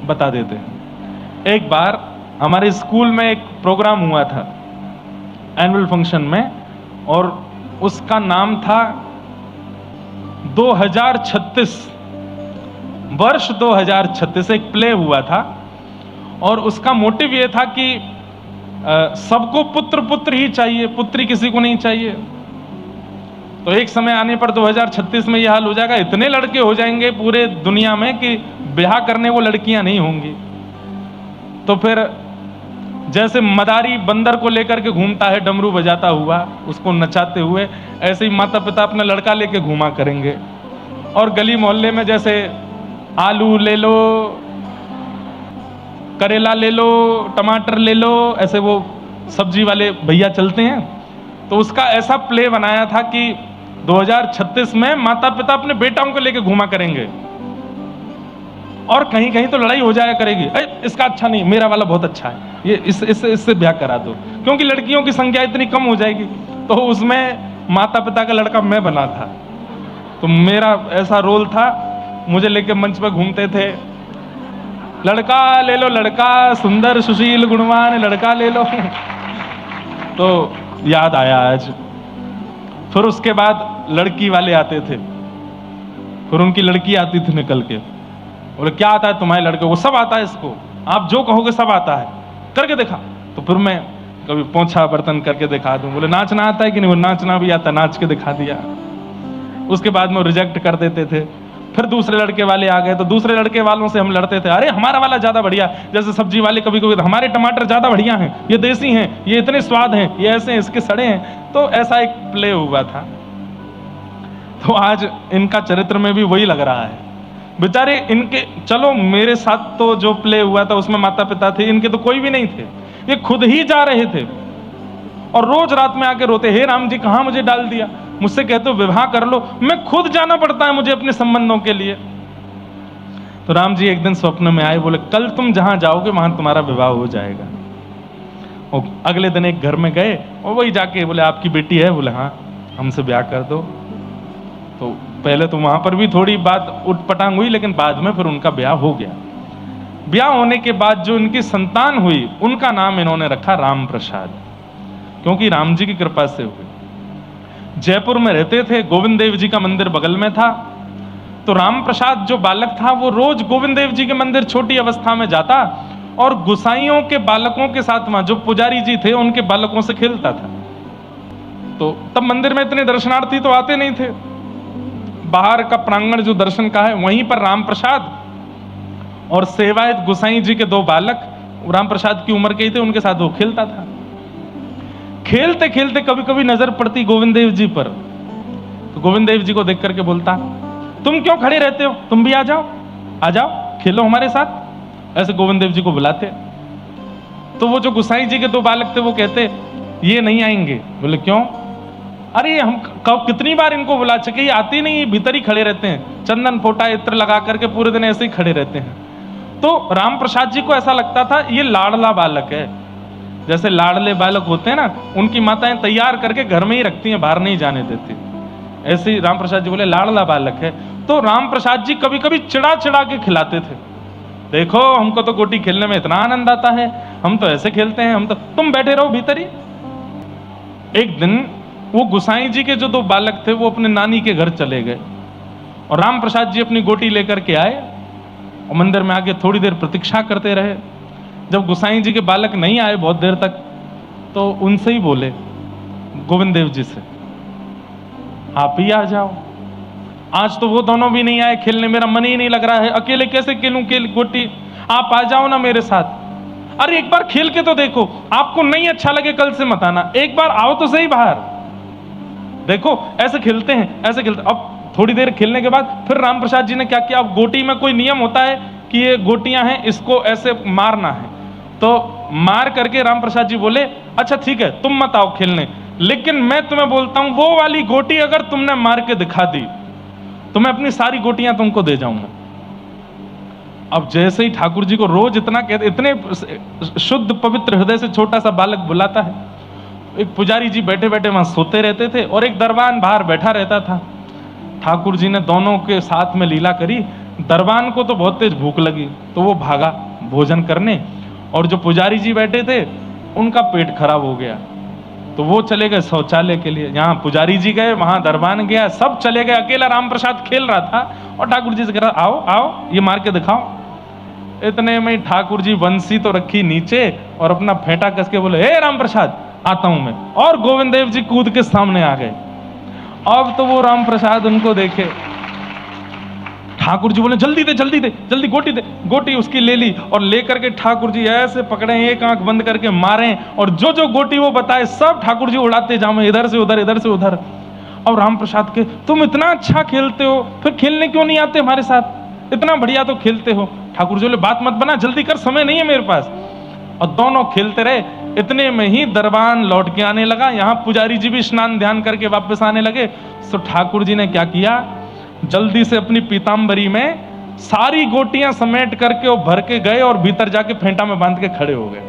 बता देते हैं। एक बार हमारे स्कूल में एक प्रोग्राम हुआ था एनुअल फंक्शन में, और उसका नाम था 2036, वर्ष 2036 एक प्ले हुआ था, और उसका मोटिव ये था कि सबको पुत्र पुत्र ही चाहिए, पुत्री किसी को नहीं चाहिए। तो एक समय आने पर 2036 में यह हाल हो जाएगा, इतने लड़के हो जाएंगे पूरे दुनिया में कि ब्याह करने वो लड़कियां नहीं होंगी। तो फिर जैसे मदारी बंदर को लेकर के घूमता है डमरू बजाता हुआ, उसको नचाते हुए, ऐसे ही माता पिता अपना लड़का लेके घूमा करेंगे। और गली मोहल्ले में जैसे आलू ले लो, करेला ले लो, टमाटर ले लो, ऐसे वो सब्जी वाले भैया चलते हैं। तो उसका ऐसा प्ले बनाया था कि 2036 में माता पिता अपने बेटाओं को लेके घूमा करेंगे, और कहीं कहीं तो लड़ाई हो जाया करेगी, इसका अच्छा नहीं, मेरा वाला बहुत अच्छा है, ये इससे ब्याह करा दो, क्योंकि लड़कियों की संख्या इतनी कम हो जाएगी। तो उसमें माता पिता का लड़का मैं बना था, तो मेरा ऐसा रोल था, मुझे लेके मंच पर घूमते थे, लड़का ले लो, लड़का सुंदर सुशील गुणवान लड़का ले लो। तो याद आया आज। फिर उसके बाद लड़की वाले आते थे, फिर उनकी लड़की आती थी निकल के, बोले क्या आता है तुम्हारे लड़के को? सब आता है इसको, आप जो कहोगे सब आता है, करके दिखा। तो फिर मैं कभी पोंछा बर्तन करके दिखा दूं, बोले नाचना आता है कि नहीं? वो नाचना भी आता, नाच के दिखा दिया। उसके बाद में रिजेक्ट कर देते थे। फिर दूसरे लड़के वाले आ गए, तो दूसरे लड़के वालों से हम लड़ते थे, अरे हमारा वाला ज्यादा बढ़िया। जैसे सब्जी वाले कभी कभी हमारे टमाटर ज्यादा बढ़िया हैं, ये देसी हैं, ये इतने स्वाद हैं, ये ऐसे हैं, इसके सड़े हैं। तो ऐसा एक प्ले हुआ था। तो आज इनका चरित्र में भी वही लग रहा है बेचारे इनके। चलो मेरे साथ तो जो प्ले हुआ था उसमें माता पिता थे, इनके तो कोई भी नहीं थे, ये खुद ही जा रहे थे और रोज रात में आके रोते, हे राम जी कहां मुझे डाल दिया, मुझसे कहते हो विवाह कर लो, मैं खुद जाना पड़ता है मुझे अपने संबंधों के लिए। तो राम जी एक दिन स्वप्न में आए, बोले कल तुम जहां जाओगे वहां तुम्हारा विवाह हो जाएगा। और अगले दिन एक घर में गए और वही जाके बोले आपकी बेटी है? बोले हाँ, हमसे ब्याह कर दो। तो पहले तो वहां पर भी थोड़ी बात उटपटांग हुई, लेकिन बाद में फिर उनका ब्याह हो गया। ब्याह होने के बाद जो इनकी संतान हुई उनका नाम इन्होंने रखा राम प्रसाद, क्योंकि राम जी की कृपा से हुई। जयपुर में रहते थे, गोविंद देव जी का मंदिर बगल में था। तो राम प्रसाद जो बालक था वो रोज गोविंद देव जी के मंदिर छोटी अवस्था में जाता और गुसाइयों के बालकों के साथ, वहां जो पुजारी जी थे उनके बालकों से खेलता था। तो तब मंदिर में इतने दर्शनार्थी तो आते नहीं थे, बाहर का प्रांगण जो दर्शन का है वहीं पर राम प्रसाद और सेवायत गुसाई जी के दो बालक, राम प्रसाद की उम्र के ही थे, उनके साथ वो खेलता था। खेलते खेलते कभी कभी नजर पड़ती गोविंद देव जी पर, तो गोविंद देव जी को देख करके बोलता, तुम क्यों खड़े रहते हो, तुम भी आ जाओ, आ जाओ खेलो हमारे साथ। ऐसे गोविंद देव जी को बुलाते। तो वो जो गुसाई जी के दो बालक थे वो कहते ये नहीं आएंगे। बोले क्यों? अरे हम कितनी बार इनको बुला चुके, ये आते नहीं, भीतर ही खड़े रहते हैं, चंदन फोटा इत्र लगा करके पूरे दिन ऐसे ही खड़े रहते हैं। तो राम प्रसाद जी को ऐसा लगता था ये लाडला बालक है, जैसे लाडले बालक होते हैं ना, उनकी माताएं तैयार करके घर में ही रखती हैं, बाहर नहीं जाने देती। ऐसे ही राम प्रसाद जी बोले लाडला बालक है। तो राम प्रसाद जी कभी कभी चिढ़ा चिढ़ा के खिलाते थे, देखो हमको तो गोटी खेलने में इतना आनंद आता है, हम तो ऐसे खेलते हैं, हम तो, तुम बैठे रहो भीतर ही। एक दिन वो गुसाई जी के जो दो बालक थे वो अपने नानी के घर चले गए और राम प्रसाद जी अपनी गोटी लेकर के आए और मंदिर में आके थोड़ी देर प्रतीक्षा करते रहे। जब गुसाई जी के बालक नहीं आए बहुत देर तक, तो उनसे ही बोले गोविंद देव जी से, आप ही आ जाओ, आज तो वो दोनों भी नहीं आए खेलने, मेरा मन ही नहीं लग रहा है, अकेले कैसे खेलूं गोटी, आप आ जाओ ना मेरे साथ। अरे एक बार खेल के तो देखो, आपको नहीं अच्छा लगे कल से मत आना, एक बार आओ तो सही बाहर, देखो ऐसे खेलते हैं, ऐसे खेलते। अब थोड़ी देर खेलने के बाद फिर राम प्रसाद जी ने क्या किया, अब गोटी में कोई नियम होता है कि ये गोटियां हैं, इसको ऐसे मारना है। तो मार करके राम प्रसाद जी बोले अच्छा ठीक है तुम मत आओ खेलने, लेकिन मैं तुम्हें बोलता हूं वो वाली गोटी अगर तुमने मार के दिखा दी तो मैं अपनी सारी गोटियां तुमको दे जाऊंगा। अब जैसे ही ठाकुर जी को रोज इतना कहते, इतने शुद्ध पवित्र हृदय से छोटा सा बालक बुलाता है, एक पुजारी जी बैठे बैठे वहां सोते रहते थे और एक दरबान बाहर बैठा रहता था। ठाकुर जी ने दोनों के साथ में लीला करी। दरबान को तो बहुत तेज भूख लगी तो वो भागा भोजन करने, और जो पुजारी जी बैठे थे उनका पेट खराब हो गया तो वो चले गए शौचालय के लिए। यहाँ पुजारी जी गए, वहां दरबान गया, सब चले गए, अकेला राम प्रसाद खेल रहा था और ठाकुर जी से कह रहा आओ आओ ये मार के दिखाओ। इतने में ठाकुर जी बंसी तो रखी नीचे और अपना फेंटा कस के बोले, हे राम प्रसाद आता हूं मैं, और गोविंद देव जी कूद के सामने आ गए। अब तो वो राम प्रसाद उनको देखे, ठाकुर जी बोले जल्दी दे जल्दी दे जल्दी गोटी दे। गोटी उसकी ले ली और लेकर के ठाकुर जी ऐसे पकड़े, एक आंख बंद करके मारे, और जो जो गोटी वो बताए सब ठाकुर जी उड़ाते जामे, इधर से उधर इधर से उधर। और राम प्रसाद के, तुम इतना अच्छा खेलते हो फिर खेलने क्यों नहीं आते हमारे साथ, इतना बढ़िया तो खेलते हो। ठाकुर जी बोले बात मत बना, जल्दी कर, समय नहीं है मेरे पास। और दोनों खेलते रहे। इतने में ही दरबान लौट के आने लगा, यहाँ पुजारी जी भी स्नान ध्यान करके वापस आने लगे। तो ठाकुर जी ने क्या किया, जल्दी से अपनी पीताम्बरी में सारी गोटियां समेट करके वो भर के गए और भीतर जाके फेंटा में बांध के खड़े हो गए।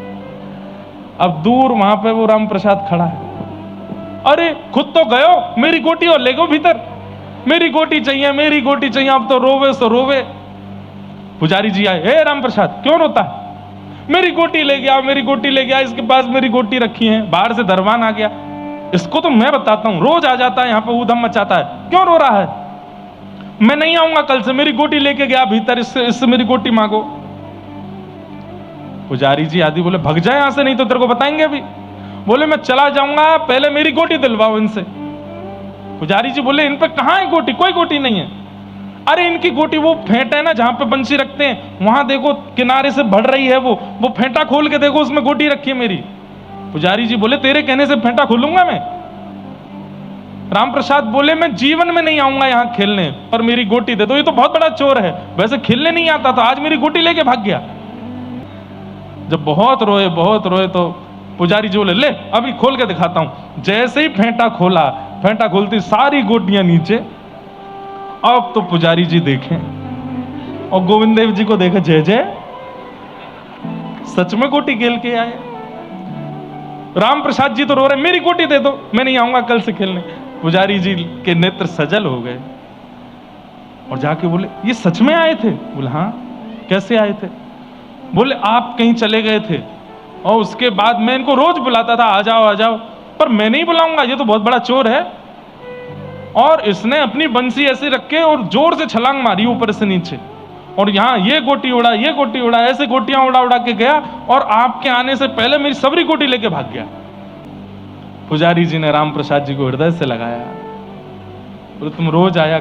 अब दूर वहां पे वो राम प्रसाद खड़ा है, अरे खुद तो गयो, मेरी गोटी और ले गो भीतर, मेरी गोटी चाहिए मेरी गोटी चाहिए। अब तो रोवे सो रोवे। पुजारी जी आए, हे राम प्रसाद क्यों रोता है, मेरी गोटी ले गया मेरी गोटी ले गया, इसके पास मेरी गोटी रखी है। बाहर से दरबान आ गया, इसको तो मैं बताता हूं, रोज आ जाता है यहाँ पे ऊधम मचाता है, क्यों रो रहा है, मैं नहीं आऊंगा कल से, मेरी गोटी लेके गया भीतर, इससे मेरी गोटी मांगो। पुजारी जी आदि बोले भग जाए यहां से, नहीं तो तेरे को बताएंगे अभी। बोले मैं चला जाऊंगा, पहले मेरी गोटी दिलवाओ इनसे। पुजारी जी बोले इन पे कहां है गोटी, कोई गोटी नहीं है। अरे इनकी गोटी वो फेंट है ना जहां पे बंसी रखते हैं, वहां देखो किनारे से बढ़ रही है, वो फेंटा खोल के देखो उसमें गोटी रखी है मेरी। पुजारी जी बोले तेरे कहने से फेंटा खोलूंगा मैं। राम प्रसाद बोले मैं जीवन में नहीं आऊंगा यहां खेलने, पर मेरी गोटी दे दो, ये तो बहुत बड़ा चोर है, वैसे खेलने नहीं आता था, आज मेरी गोटी लेके भाग गया। जब बहुत रोए तो पुजारी जी बोले ले अभी खोल के दिखाता हूं। जैसे ही फेंटा खोला, फेंटा खोलती सारी गोटियां नीचे। अब तो पुजारी जी देखें और गोविंद देव जी को देखे, जय जय सच में गोटी खेल के आए। राम प्रसाद जी तो रो रहे, मेरी गोटी दे दो, मैं नहीं आऊंगा कल से खेलने। पुजारी जी के नेत्र सजल हो गए और जाके बोले ये सच में आए थे। बोले हाँ, कैसे आए थे। बोले आप कहीं चले गए थे और उसके बाद मैं इनको रोज बुलाता था आ जाओ, पर मैं नहीं बुलाऊंगा, ये तो बहुत बड़ा चोर है। और इसने अपनी बंसी ऐसे रख के और जोर से छलांग मारी ऊपर से नीचे, और यहाँ ये गोटी उड़ा, ऐसे गोटियां उड़ा के गया और आपके आने से पहले मेरी सबरी गोटी लेके भाग गया। पुजारी जी ने राम प्रसाद जी को हृदय से लगाया, बोले तुम रोज आया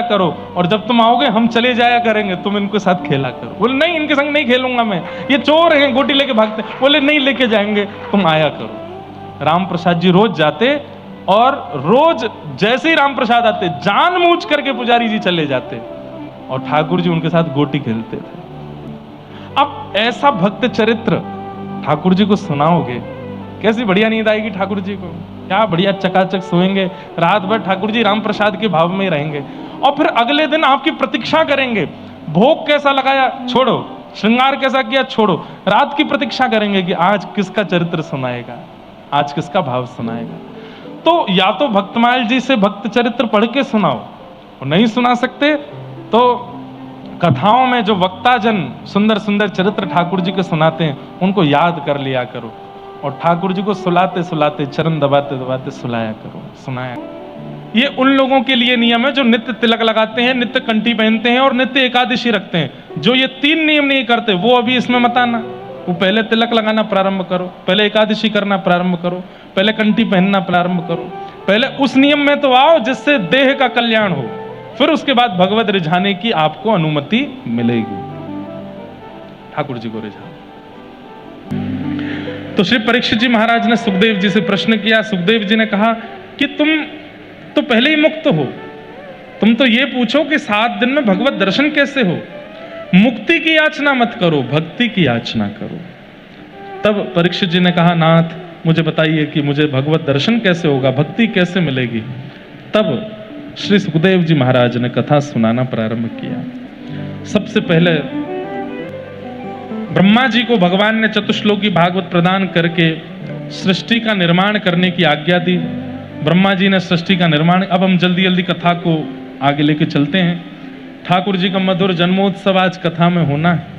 करो और जब तुम आओगे हम चले जाया करेंगे, तुम इनके साथ खेला करो। बोले नहीं, इनके संग नहीं खेलूंगा मैं, ये चोर हैं, गोटी लेके भागते। बोले नहीं, लेके जाएंगे, तुम आया करो। राम प्रसाद जी रोज जाते और रोज जैसे ही राम प्रसाद आते जानबूझ करके पुजारी जी चले जाते और ठाकुर जी उनके साथ गोटी खेलते थे। अब ऐसा भक्त चरित्र ठाकुर जी को सुनाओगे, कैसी बढ़िया नींद आएगी ठाकुर जी को, क्या बढ़िया चकाचक सोएंगे, रात भर ठाकुर जी राम प्रसाद के भाव में ही रहेंगे। और फिर अगले दिन आपकी प्रतीक्षा करेंगे, भोग कैसा लगाया छोड़ो, श्रृंगार कैसा किया छोड़ो, रात की प्रतीक्षा करेंगे कि आज किसका चरित्र सुनाएगा, आज किसका भाव सुनाएगा। तो या तो भक्तमाल जी से भक्त चरित्र पढ़ के सुनाओ, और नहीं सुना सकते तो कथाओं में जो वक्ता जन सुंदर सुंदर चरित्र ठाकुर जी के सुनाते हैं उनको याद कर लिया करो, और ठाकुर जी को सुलाते सुलाते चरण दबाते दबाते सुनाया करो। ये उन लोगों के लिए नियम है जो नित्य तिलक लगाते हैं, नित्य कंठी पहनते हैं और नित्य एकादशी रखते हैं। जो ये 3 नियम नहीं करते वो अभी इसमें मत आना। वो पहले तिलक लगाना प्रारंभ करो, पहले एकादशी करना प्रारंभ करो, पहले कंठी पहनना प्रारंभ करो, पहले उस नियम में तो आओ जिससे देह का कल्याण हो, फिर उसके बाद भगवत रिझाने की आपको अनुमति मिलेगी। ठाकुर जी को रिझाओ। तो श्री परीक्षित जी महाराज ने सुखदेव जी से प्रश्न किया। सुखदेव जी ने कहा कि तुम तो पहले ही मुक्त हो, तुम तो ये पूछो कि 7 दिन में भगवत दर्शन कैसे हो। मुक्ति की याचना मत करो, भक्ति की याचना करो। तब परीक्षित जी ने कहा नाथ मुझे बताइए कि मुझे भगवत दर्शन कैसे होगा, भक्ति कैसे मिलेगी। तब श्री सुखदेव जी महाराज ने कथा सुनाना प्रारंभ किया। सबसे पहले ब्रह्मा जी को भगवान ने चतुश्लोकी भागवत प्रदान करके सृष्टि का निर्माण करने की आज्ञा दी। ब्रह्मा जी ने सृष्टि का निर्माण, अब हम जल्दी जल्दी कथा को आगे लेके चलते हैं। ठाकुर जी का मधुर जन्मोत्सव आज कथा में होना है।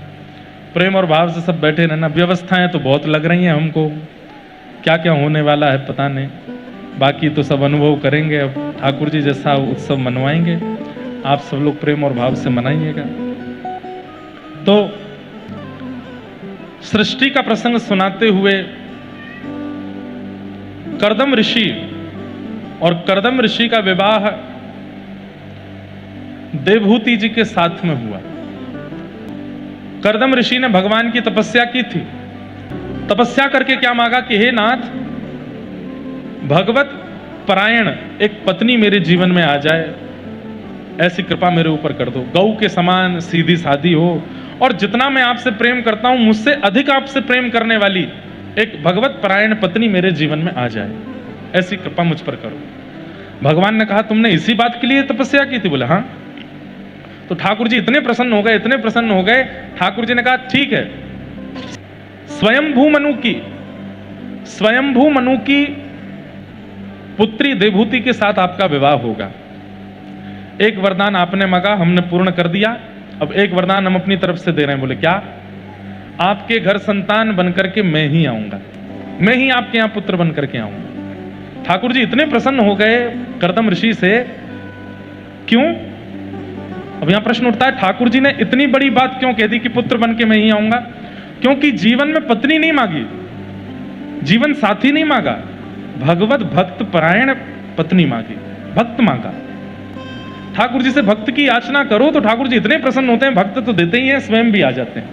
प्रेम और भाव से सब बैठे रहना। व्यवस्थाएं तो बहुत लग रही हैं हमको, क्या क्या होने वाला है पता नहीं, बाकी तो सब अनुभव करेंगे। अब ठाकुर जी जैसा उत्सव मनवाएंगे, आप सब लोग प्रेम और भाव से मनाइएगा। तो सृष्टि का प्रसंग सुनाते हुए कर्दम ऋषि और कर्दम ऋषि का विवाह देवहूति जी के साथ में हुआ। कर्दम ऋषि ने भगवान की तपस्या की थी। तपस्या करके क्या मांगा कि हे नाथ, भगवत परायण एक पत्नी मेरे जीवन में आ जाए, ऐसी कृपा मेरे ऊपर कर दो। गौ के समान सीधी सादी हो और जितना मैं आपसे प्रेम करता हूं मुझसे अधिक आपसे प्रेम करने वाली एक भगवत परायण पत्नी मेरे जीवन में आ जाए, ऐसी कृपा मुझ पर करो। भगवान ने कहा तुमने इसी बात के लिए तपस्या की थी? बोले हाँ। तो ठाकुर जी इतने प्रसन्न हो गए, इतने प्रसन्न हो गए। ठाकुर जी ने कहा ठीक है, स्वयंभू मनु की पुत्री देवहूति के साथ आपका विवाह होगा। एक वरदान आपने मांगा, हमने पूर्ण कर दिया। अब एक वरदान हम अपनी तरफ से दे रहे हैं। बोले क्या? आपके घर संतान बनकर के मैं ही आऊंगा, मैं ही आपके यहां पुत्र बनकर के आऊंगा। ठाकुर जी इतने प्रसन्न हो गए कर्दम ऋषि से। क्यों? अब यहां प्रश्न उठता है, ठाकुर जी ने इतनी बड़ी बात क्यों कह दी कि पुत्र बन के मैं ही आऊंगा? क्योंकि जीवन में पत्नी नहीं मांगी, जीवन साथी नहीं मांगा, भगवत भक्त परायण पत्नी मांगी, भक्त मांगा। ठाकुर जी से भक्त की याचना करो तो ठाकुर जी इतने प्रसन्न होते हैं, भक्त तो देते ही हैं, स्वयं भी आ जाते हैं।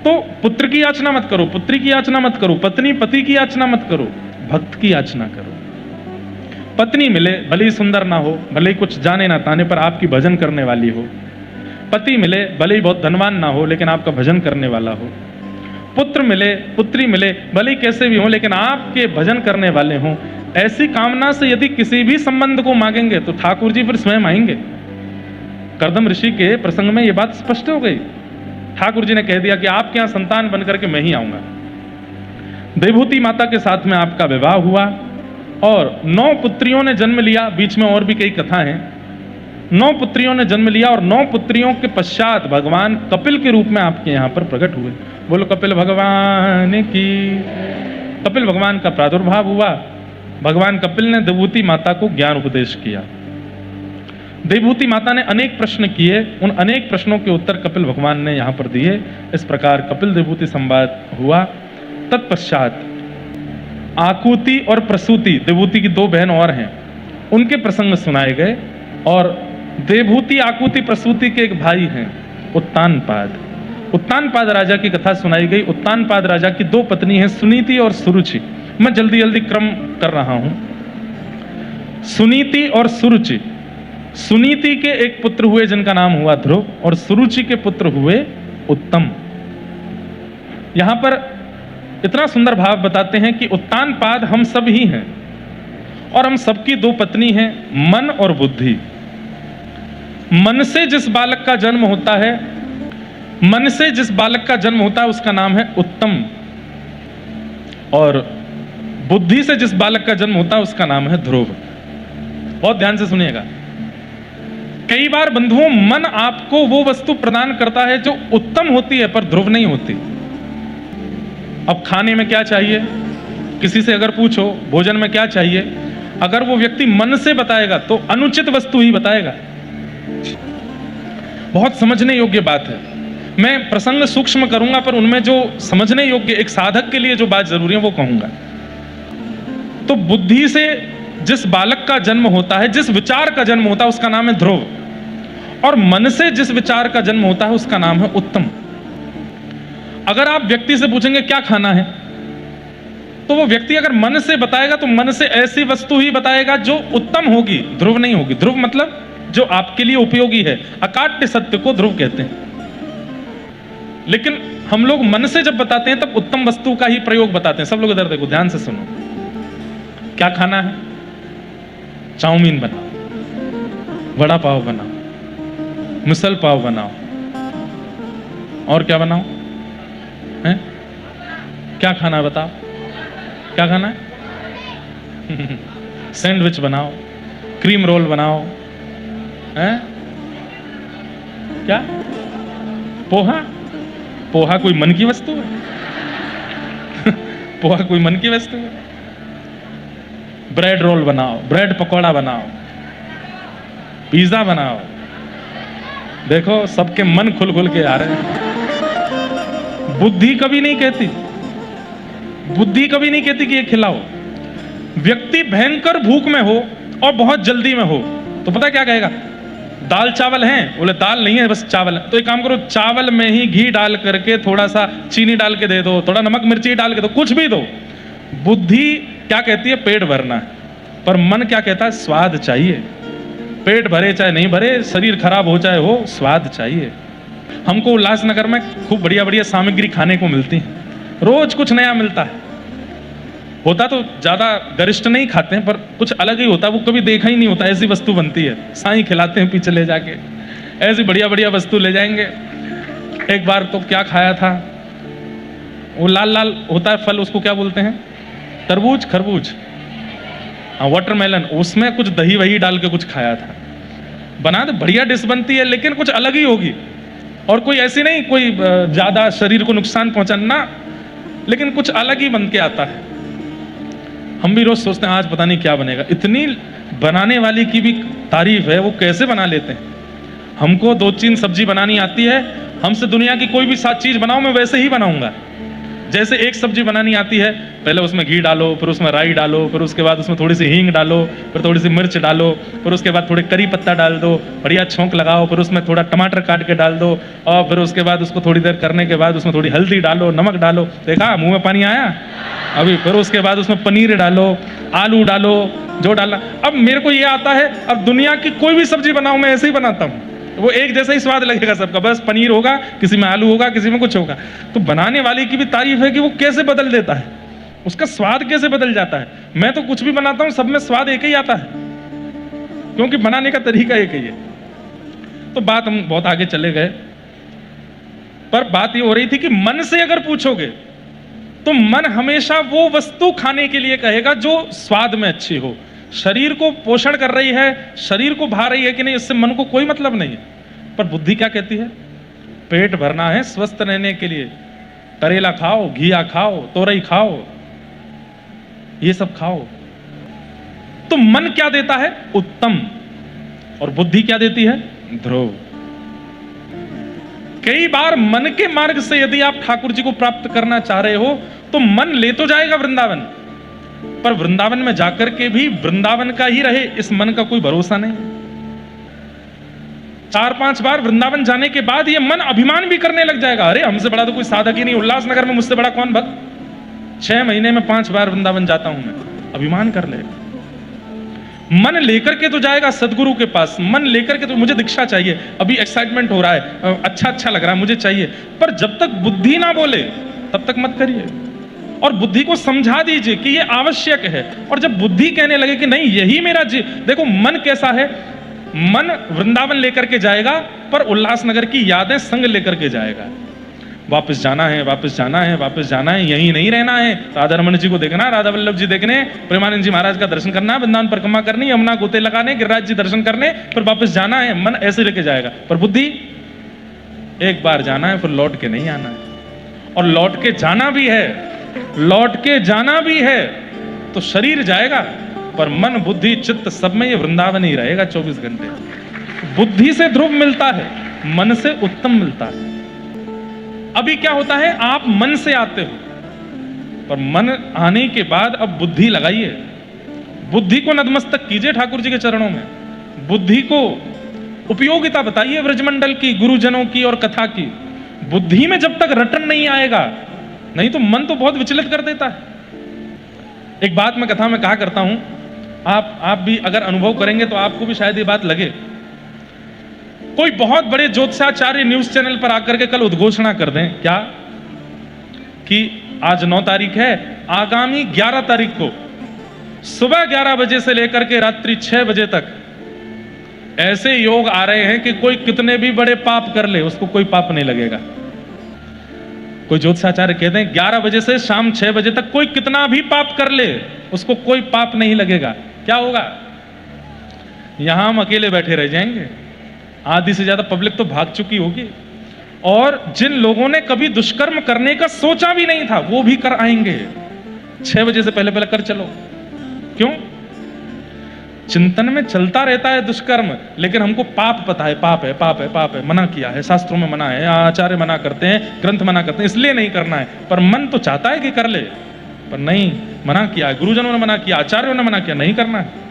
तो पुत्र की याचना मत करो, पुत्री की याचना मत करो, पत्नी पति की याचना मत करो, भक्त की याचना करो। पत्नी मिले, भले ही सुंदर ना हो, भले ही कुछ जाने ना ताने पर आपकी भजन करने वाली हो। पति मिले, भले ही बहुत धनवान ना हो लेकिन आपका भजन करने वाला हो। पुत्र मिले, पुत्री मिले, भले ही कैसे भी हो लेकिन आपके भजन करने वाले हों। ऐसी कामना से यदि किसी भी संबंध को मांगेंगे तो ठाकुर जी फिर स्वयं आएंगे। कर्दम ऋषि के प्रसंग में यह बात स्पष्ट हो गई। ठाकुर जी ने कह दिया कि आपके यहां संतान बनकर के मैं ही आऊंगा। देवहूति माता के साथ में आपका विवाह हुआ और 9 पुत्रियों ने जन्म लिया। बीच में और भी कई कथा हैं। 9 पुत्रियों ने जन्म लिया और 9 पुत्रियों के पश्चात भगवान कपिल के रूप में आपके यहां पर प्रकट हुए। बोलो कपिल भगवान की। कपिल भगवान का प्रादुर्भाव हुआ। भगवान कपिल ने देवहूति माता को ज्ञान उपदेश किया। देवहूति माता ने अनेक प्रश्न किए, उन अनेक प्रश्नों के उत्तर कपिल भगवान ने यहां पर दिए। इस प्रकार कपिल देवहूति संवाद हुआ। तत्पश्चात आकुति और प्रसूति, देवहूति की 2 बहन और हैं, उनके प्रसंग सुनाए गए। और देवहूति आकुति प्रसूति के एक भाई हैं उत्तानपाद। उत्तानपाद राजा की कथा सुनाई गई। उत्तानपाद राजा की 2 पत्नी हैं, सुनीति और सुरुचि। मैं जल्दी जल्दी क्रम कर रहा हूं। सुनीति और सुरुचि। सुनीति के एक पुत्र हुए जिनका नाम हुआ ध्रुव और सुरुचि के पुत्र हुए उत्तम। यहां पर इतना सुंदर भाव बताते हैं कि उत्तानपाद हम सब ही हैं और हम सबकी 2 पत्नी हैं, मन और बुद्धि। मन से जिस बालक का जन्म होता है, मन से जिस बालक का जन्म होता है उसका नाम है उत्तम, और बुद्धि से जिस बालक का जन्म होता है उसका नाम है ध्रुव। बहुत ध्यान से सुनिएगा। कई बार बंधुओं, मन आपको वो वस्तु प्रदान करता है जो उत्तम होती है पर ध्रुव नहीं होती। अब खाने में क्या चाहिए, किसी से अगर पूछो भोजन में क्या चाहिए, अगर वो व्यक्ति मन से बताएगा तो अनुचित वस्तु ही बताएगा। बहुत समझने योग्य बात है। मैं प्रसंग सूक्ष्म करूंगा पर उनमें जो समझने योग्य एक साधक के लिए जो बात जरूरी है वो कहूंगा। तो बुद्धि से जिस बालक का जन्म होता है, जिस विचार का जन्म होता है उसका नाम है ध्रुव, और मन से जिस विचार का जन्म होता है उसका नाम है उत्तम। अगर आप व्यक्ति से पूछेंगे क्या खाना है, तो वो व्यक्ति अगर मन से बताएगा तो मन से ऐसी वस्तु ही बताएगा जो उत्तम होगी, ध्रुव नहीं होगी। ध्रुव मतलब जो आपके लिए उपयोगी है। अकाट्य सत्य को ध्रुव कहते हैं। लेकिन हम लोग मन से जब बताते हैं तब उत्तम वस्तु का ही प्रयोग बताते हैं। सब लोग इधर देखो, ध्यान से सुनो। क्या खाना है? चाउमीन बनाओ, वड़ा पाव बनाओ, मिसल पाव बनाओ, और क्या बनाओ हैं? क्या खाना है बताओ, क्या खाना है? सैंडविच बनाओ, क्रीम रोल बनाओ, हैं? क्या पोहा? पोहा कोई मन की वस्तु है? पोहा कोई मन की वस्तु है? ब्रेड रोल बनाओ, ब्रेड पकौड़ा बनाओ, पिज्जा बनाओ। देखो सबके मन खुल खुल के आ रहे हैं। बुद्धि कभी नहीं कहती, बुद्धि कभी नहीं कहती कि ये खिलाओ। व्यक्ति भयंकर भूख में हो और बहुत जल्दी में हो तो पता क्या कहेगा? दाल चावल हैं? बोले दाल नहीं है, बस चावल है। तो एक काम करो, चावल में ही घी डाल करके थोड़ा सा चीनी डाल के दे दो, थोड़ा नमक मिर्ची डाल के दो, कुछ भी दो। बुद्धि क्या कहती है? पेट भरना है। पर मन क्या कहता है? स्वाद चाहिए। पेट भरे चाहे नहीं भरे, शरीर खराब हो चाहे हो, स्वाद चाहिए। हमको उल्लासनगर में खूब बढ़िया बढ़िया सामग्री खाने को मिलती है, रोज कुछ नया मिलता है। होता तो ज्यादा गरिष्ठ नहीं खाते हैं, पर कुछ अलग ही होता है, वो कभी देखा ही नहीं होता। ऐसी वस्तु बनती है, साईं खिलाते हैं पीछे ले जाके, ऐसी बढ़िया बढ़िया वस्तु ले जाएंगे। एक बार तो क्या खाया था, वो लाल लाल होता है फल, उसको क्या बोलते हैं? तरबूज, खरबूज, हाँ वाटरमेलन। उसमें कुछ दही वही डाल के कुछ खाया था। बना तो बढ़िया डिश बनती है, लेकिन कुछ अलग ही होगी। और कोई ऐसी नहीं कोई ज्यादा शरीर को नुकसान पहुंचाना, लेकिन कुछ अलग ही बन के आता है। हम भी रोज सोचते हैं आज पता नहीं क्या बनेगा। इतनी बनाने वाली की भी तारीफ है, वो कैसे बना लेते हैं। हमको 2-3 सब्जी बनानी आती है, हमसे दुनिया की कोई भी 7 चीज बनाओ, मैं वैसे ही बनाऊंगा। जैसे एक सब्जी बनानी आती है, पहले उसमें घी डालो, फिर उसमें राई डालो, फिर उसके बाद उसमें थोड़ी सी हींग डालो, फिर थोड़ी सी मिर्च डालो, फिर उसके बाद थोड़ी करी पत्ता डाल दो, बढ़िया छौंक लगाओ, फिर उसमें थोड़ा टमाटर काट के डाल दो, और फिर उसके बाद उसको थोड़ी देर करने के बाद उसमें थोड़ी हल्दी डालो, नमक डालो। देखा मुंह में पानी आया अभी। फिर उसके बाद उसमें पनीर डालो, आलू डालो, जो डालना। अब मेरे को ये आता है, अब दुनिया की कोई भी सब्जी बनाऊं मैं ऐसे ही बनाता हूँ, वो एक जैसा ही स्वाद लगेगा सबका। बस पनीर होगा, किसी में आलू होगा, किसी में कुछ होगा। तो बनाने वाले की भी तारीफ है कि वो कैसे बदल देता है, उसका स्वाद कैसे बदल जाता है। मैं तो कुछ भी बनाता हूं, सब में स्वाद एक ही आता है, क्योंकि बनाने का तरीका एक ही है। तो बात हम बहुत आगे चले गए, पर बात ये हो रही थी कि मन से अगर पूछोगे तो मन हमेशा वो वस्तु खाने के लिए कहेगा जो स्वाद में अच्छी हो, शरीर को पोषण कर रही है, शरीर को भा रही है कि नहीं, इससे मन को कोई मतलब नहीं है। पर बुद्धि क्या कहती है? पेट भरना है, स्वस्थ रहने के लिए करेला खाओ, घिया खाओ, तोरई खाओ, ये सब खाओ। तो मन क्या देता है? उत्तम। और बुद्धि क्या देती है? ध्रुव। कई बार मन के मार्ग से यदि आप ठाकुर जी को प्राप्त करना चाह रहे हो तो मन ले तो जाएगा वृंदावन, पर वृंदावन में जाकर के भी वृंदावन का ही रहे, इस मन का कोई भरोसा नहीं। 4-5 बार वृंदावन जाने के बाद ये मन अभिमान भी करने लग जाएगा, अरे हमसे बड़ा तो कोई साधक ही नहीं, उल्लासनगर में मुझसे बड़ा कौन भक्त। 6 महीने में 5 बार वृंदावन जाता हूं मैं, अभिमान कर ले। मन लेकर के तो जाएगा सदगुरु के पास, मन लेकर के तो मुझे दीक्षा चाहिए, अभी एक्साइटमेंट हो रहा है, अच्छा लग रहा है, मुझे चाहिए। पर जब तक बुद्धि ना बोले तब तक मत करिए, और बुद्धि को समझा दीजिए कि ये आवश्यक है। और जब बुद्धि कहने लगे कि नहीं यही मेरा देखो मन कैसा है, मन वृंदावन लेकर के जाएगा, पर उल्लासनगर की यादें संग लेकर के जाएगा। वापस जाना है, वापस जाना है, वापस जाना है, यहीं नहीं रहना है। राधा रमन जी को देखना, राधा वल्लभ जी देखने, प्रेमानंद जी महाराज का दर्शन करना, वृंदावन परिक्रमा करनी, यमुना गोते लगाने, गिरिराज जी दर्शन करने, फिर वापस जाना है। मन ऐसे लेके जाएगा। पर बुद्धि एक बार जाना है, फिर लौट के नहीं आना है। और लौट के जाना भी है, लौट के जाना भी है तो शरीर जाएगा, पर मन बुद्धि चित्त सब में ये वृंदावन ही रहेगा 24 घंटे। बुद्धि से ध्रुव मिलता है, मन से उत्तम मिलता है। अभी क्या होता है, आप मन से आते हो, पर मन आने के बाद अब बुद्धि लगाइए, बुद्धि को नतमस्तक कीजिए ठाकुर जी के चरणों में, बुद्धि को उपयोगिता बताइए ब्रजमंडल की, गुरुजनों की और कथा की। बुद्धि में जब तक रटन नहीं आएगा, नहीं तो मन तो बहुत विचलित कर देता है। एक बात मैं कथा में कहा करता हूं, आप भी अगर अनुभव करेंगे तो आपको भी शायद ये बात लगे। कोई बहुत बड़े ज्योतिषाचार्य न्यूज चैनल पर आकर के कल उद्घोषणा कर दें क्या कि आज 9 तारीख है, आगामी 11 तारीख को सुबह 11 बजे से लेकर के रात्रि 6 बजे तक ऐसे योग आ रहे हैं कि कोई कितने भी बड़े पाप कर ले उसको कोई पाप नहीं लगेगा। कोई ज्योतिषाचार्य कहते हैं 11 बजे से शाम 6 बजे तक कोई कितना भी पाप कर ले उसको कोई पाप नहीं लगेगा। क्या होगा? यहां हम अकेले बैठे रह जाएंगे, आधी से ज्यादा पब्लिक तो भाग चुकी होगी, और जिन लोगों ने कभी दुष्कर्म करने का सोचा भी नहीं था वो भी कर आएंगे। 6 बजे से पहले पहले कर चलो। क्यों? चिंतन में चलता रहता है दुष्कर्म, लेकिन हमको पाप पता है, पाप है, पाप है, पाप है, मना किया है, शास्त्रों में मना है, आचार्य मना करते हैं, ग्रंथ मना करते हैं, इसलिए नहीं करना है। पर मन तो चाहता है कि कर ले, पर नहीं, मना किया है, गुरुजनों ने मना किया, आचार्यों ने मना किया, नहीं करना है।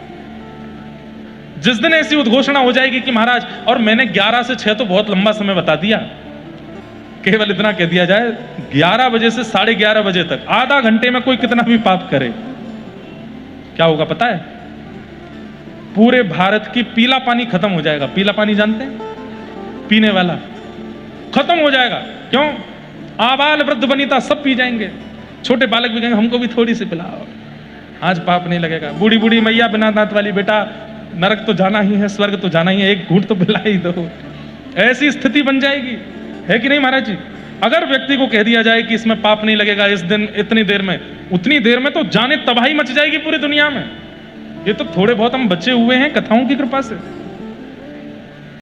जिस दिन ऐसी उद्घोषणा हो जाएगी कि महाराज, और मैंने 11 से 6 तो बहुत लंबा समय बता दिया, केवल इतना कह दिया जाए 11 बजे से 11:30 बजे तक आधा घंटे में कोई कितना भी पाप करे, क्या होगा पता है? पूरे भारत की पीला पानी खत्म हो जाएगा। पीला पानी जानते हैं? पीने वाला खत्म हो जाएगा। क्यों? आबाल वृद्ध वनिता सब पी जाएंगे, छोटे बालक भी कहेंगे हमको भी थोड़ी सी पिलाओ, आज पाप नहीं लगेगा। बूढ़ी बूढ़ी मैया बिना दांत वाली, बेटा नरक तो जाना ही है, स्वर्ग तो जाना ही है, एक घूंट तो पिला ही दो। ऐसी स्थिति बन जाएगी, है कि नहीं महाराज जी? अगर व्यक्ति को कह दिया जाए कि इसमें पाप नहीं लगेगा, इस दिन इतनी देर में, उतनी देर में तो जाने तबाही मच जाएगी पूरी दुनिया में। ये तो थोड़े बहुत हम बचे हुए हैं कथाओं की कृपा से।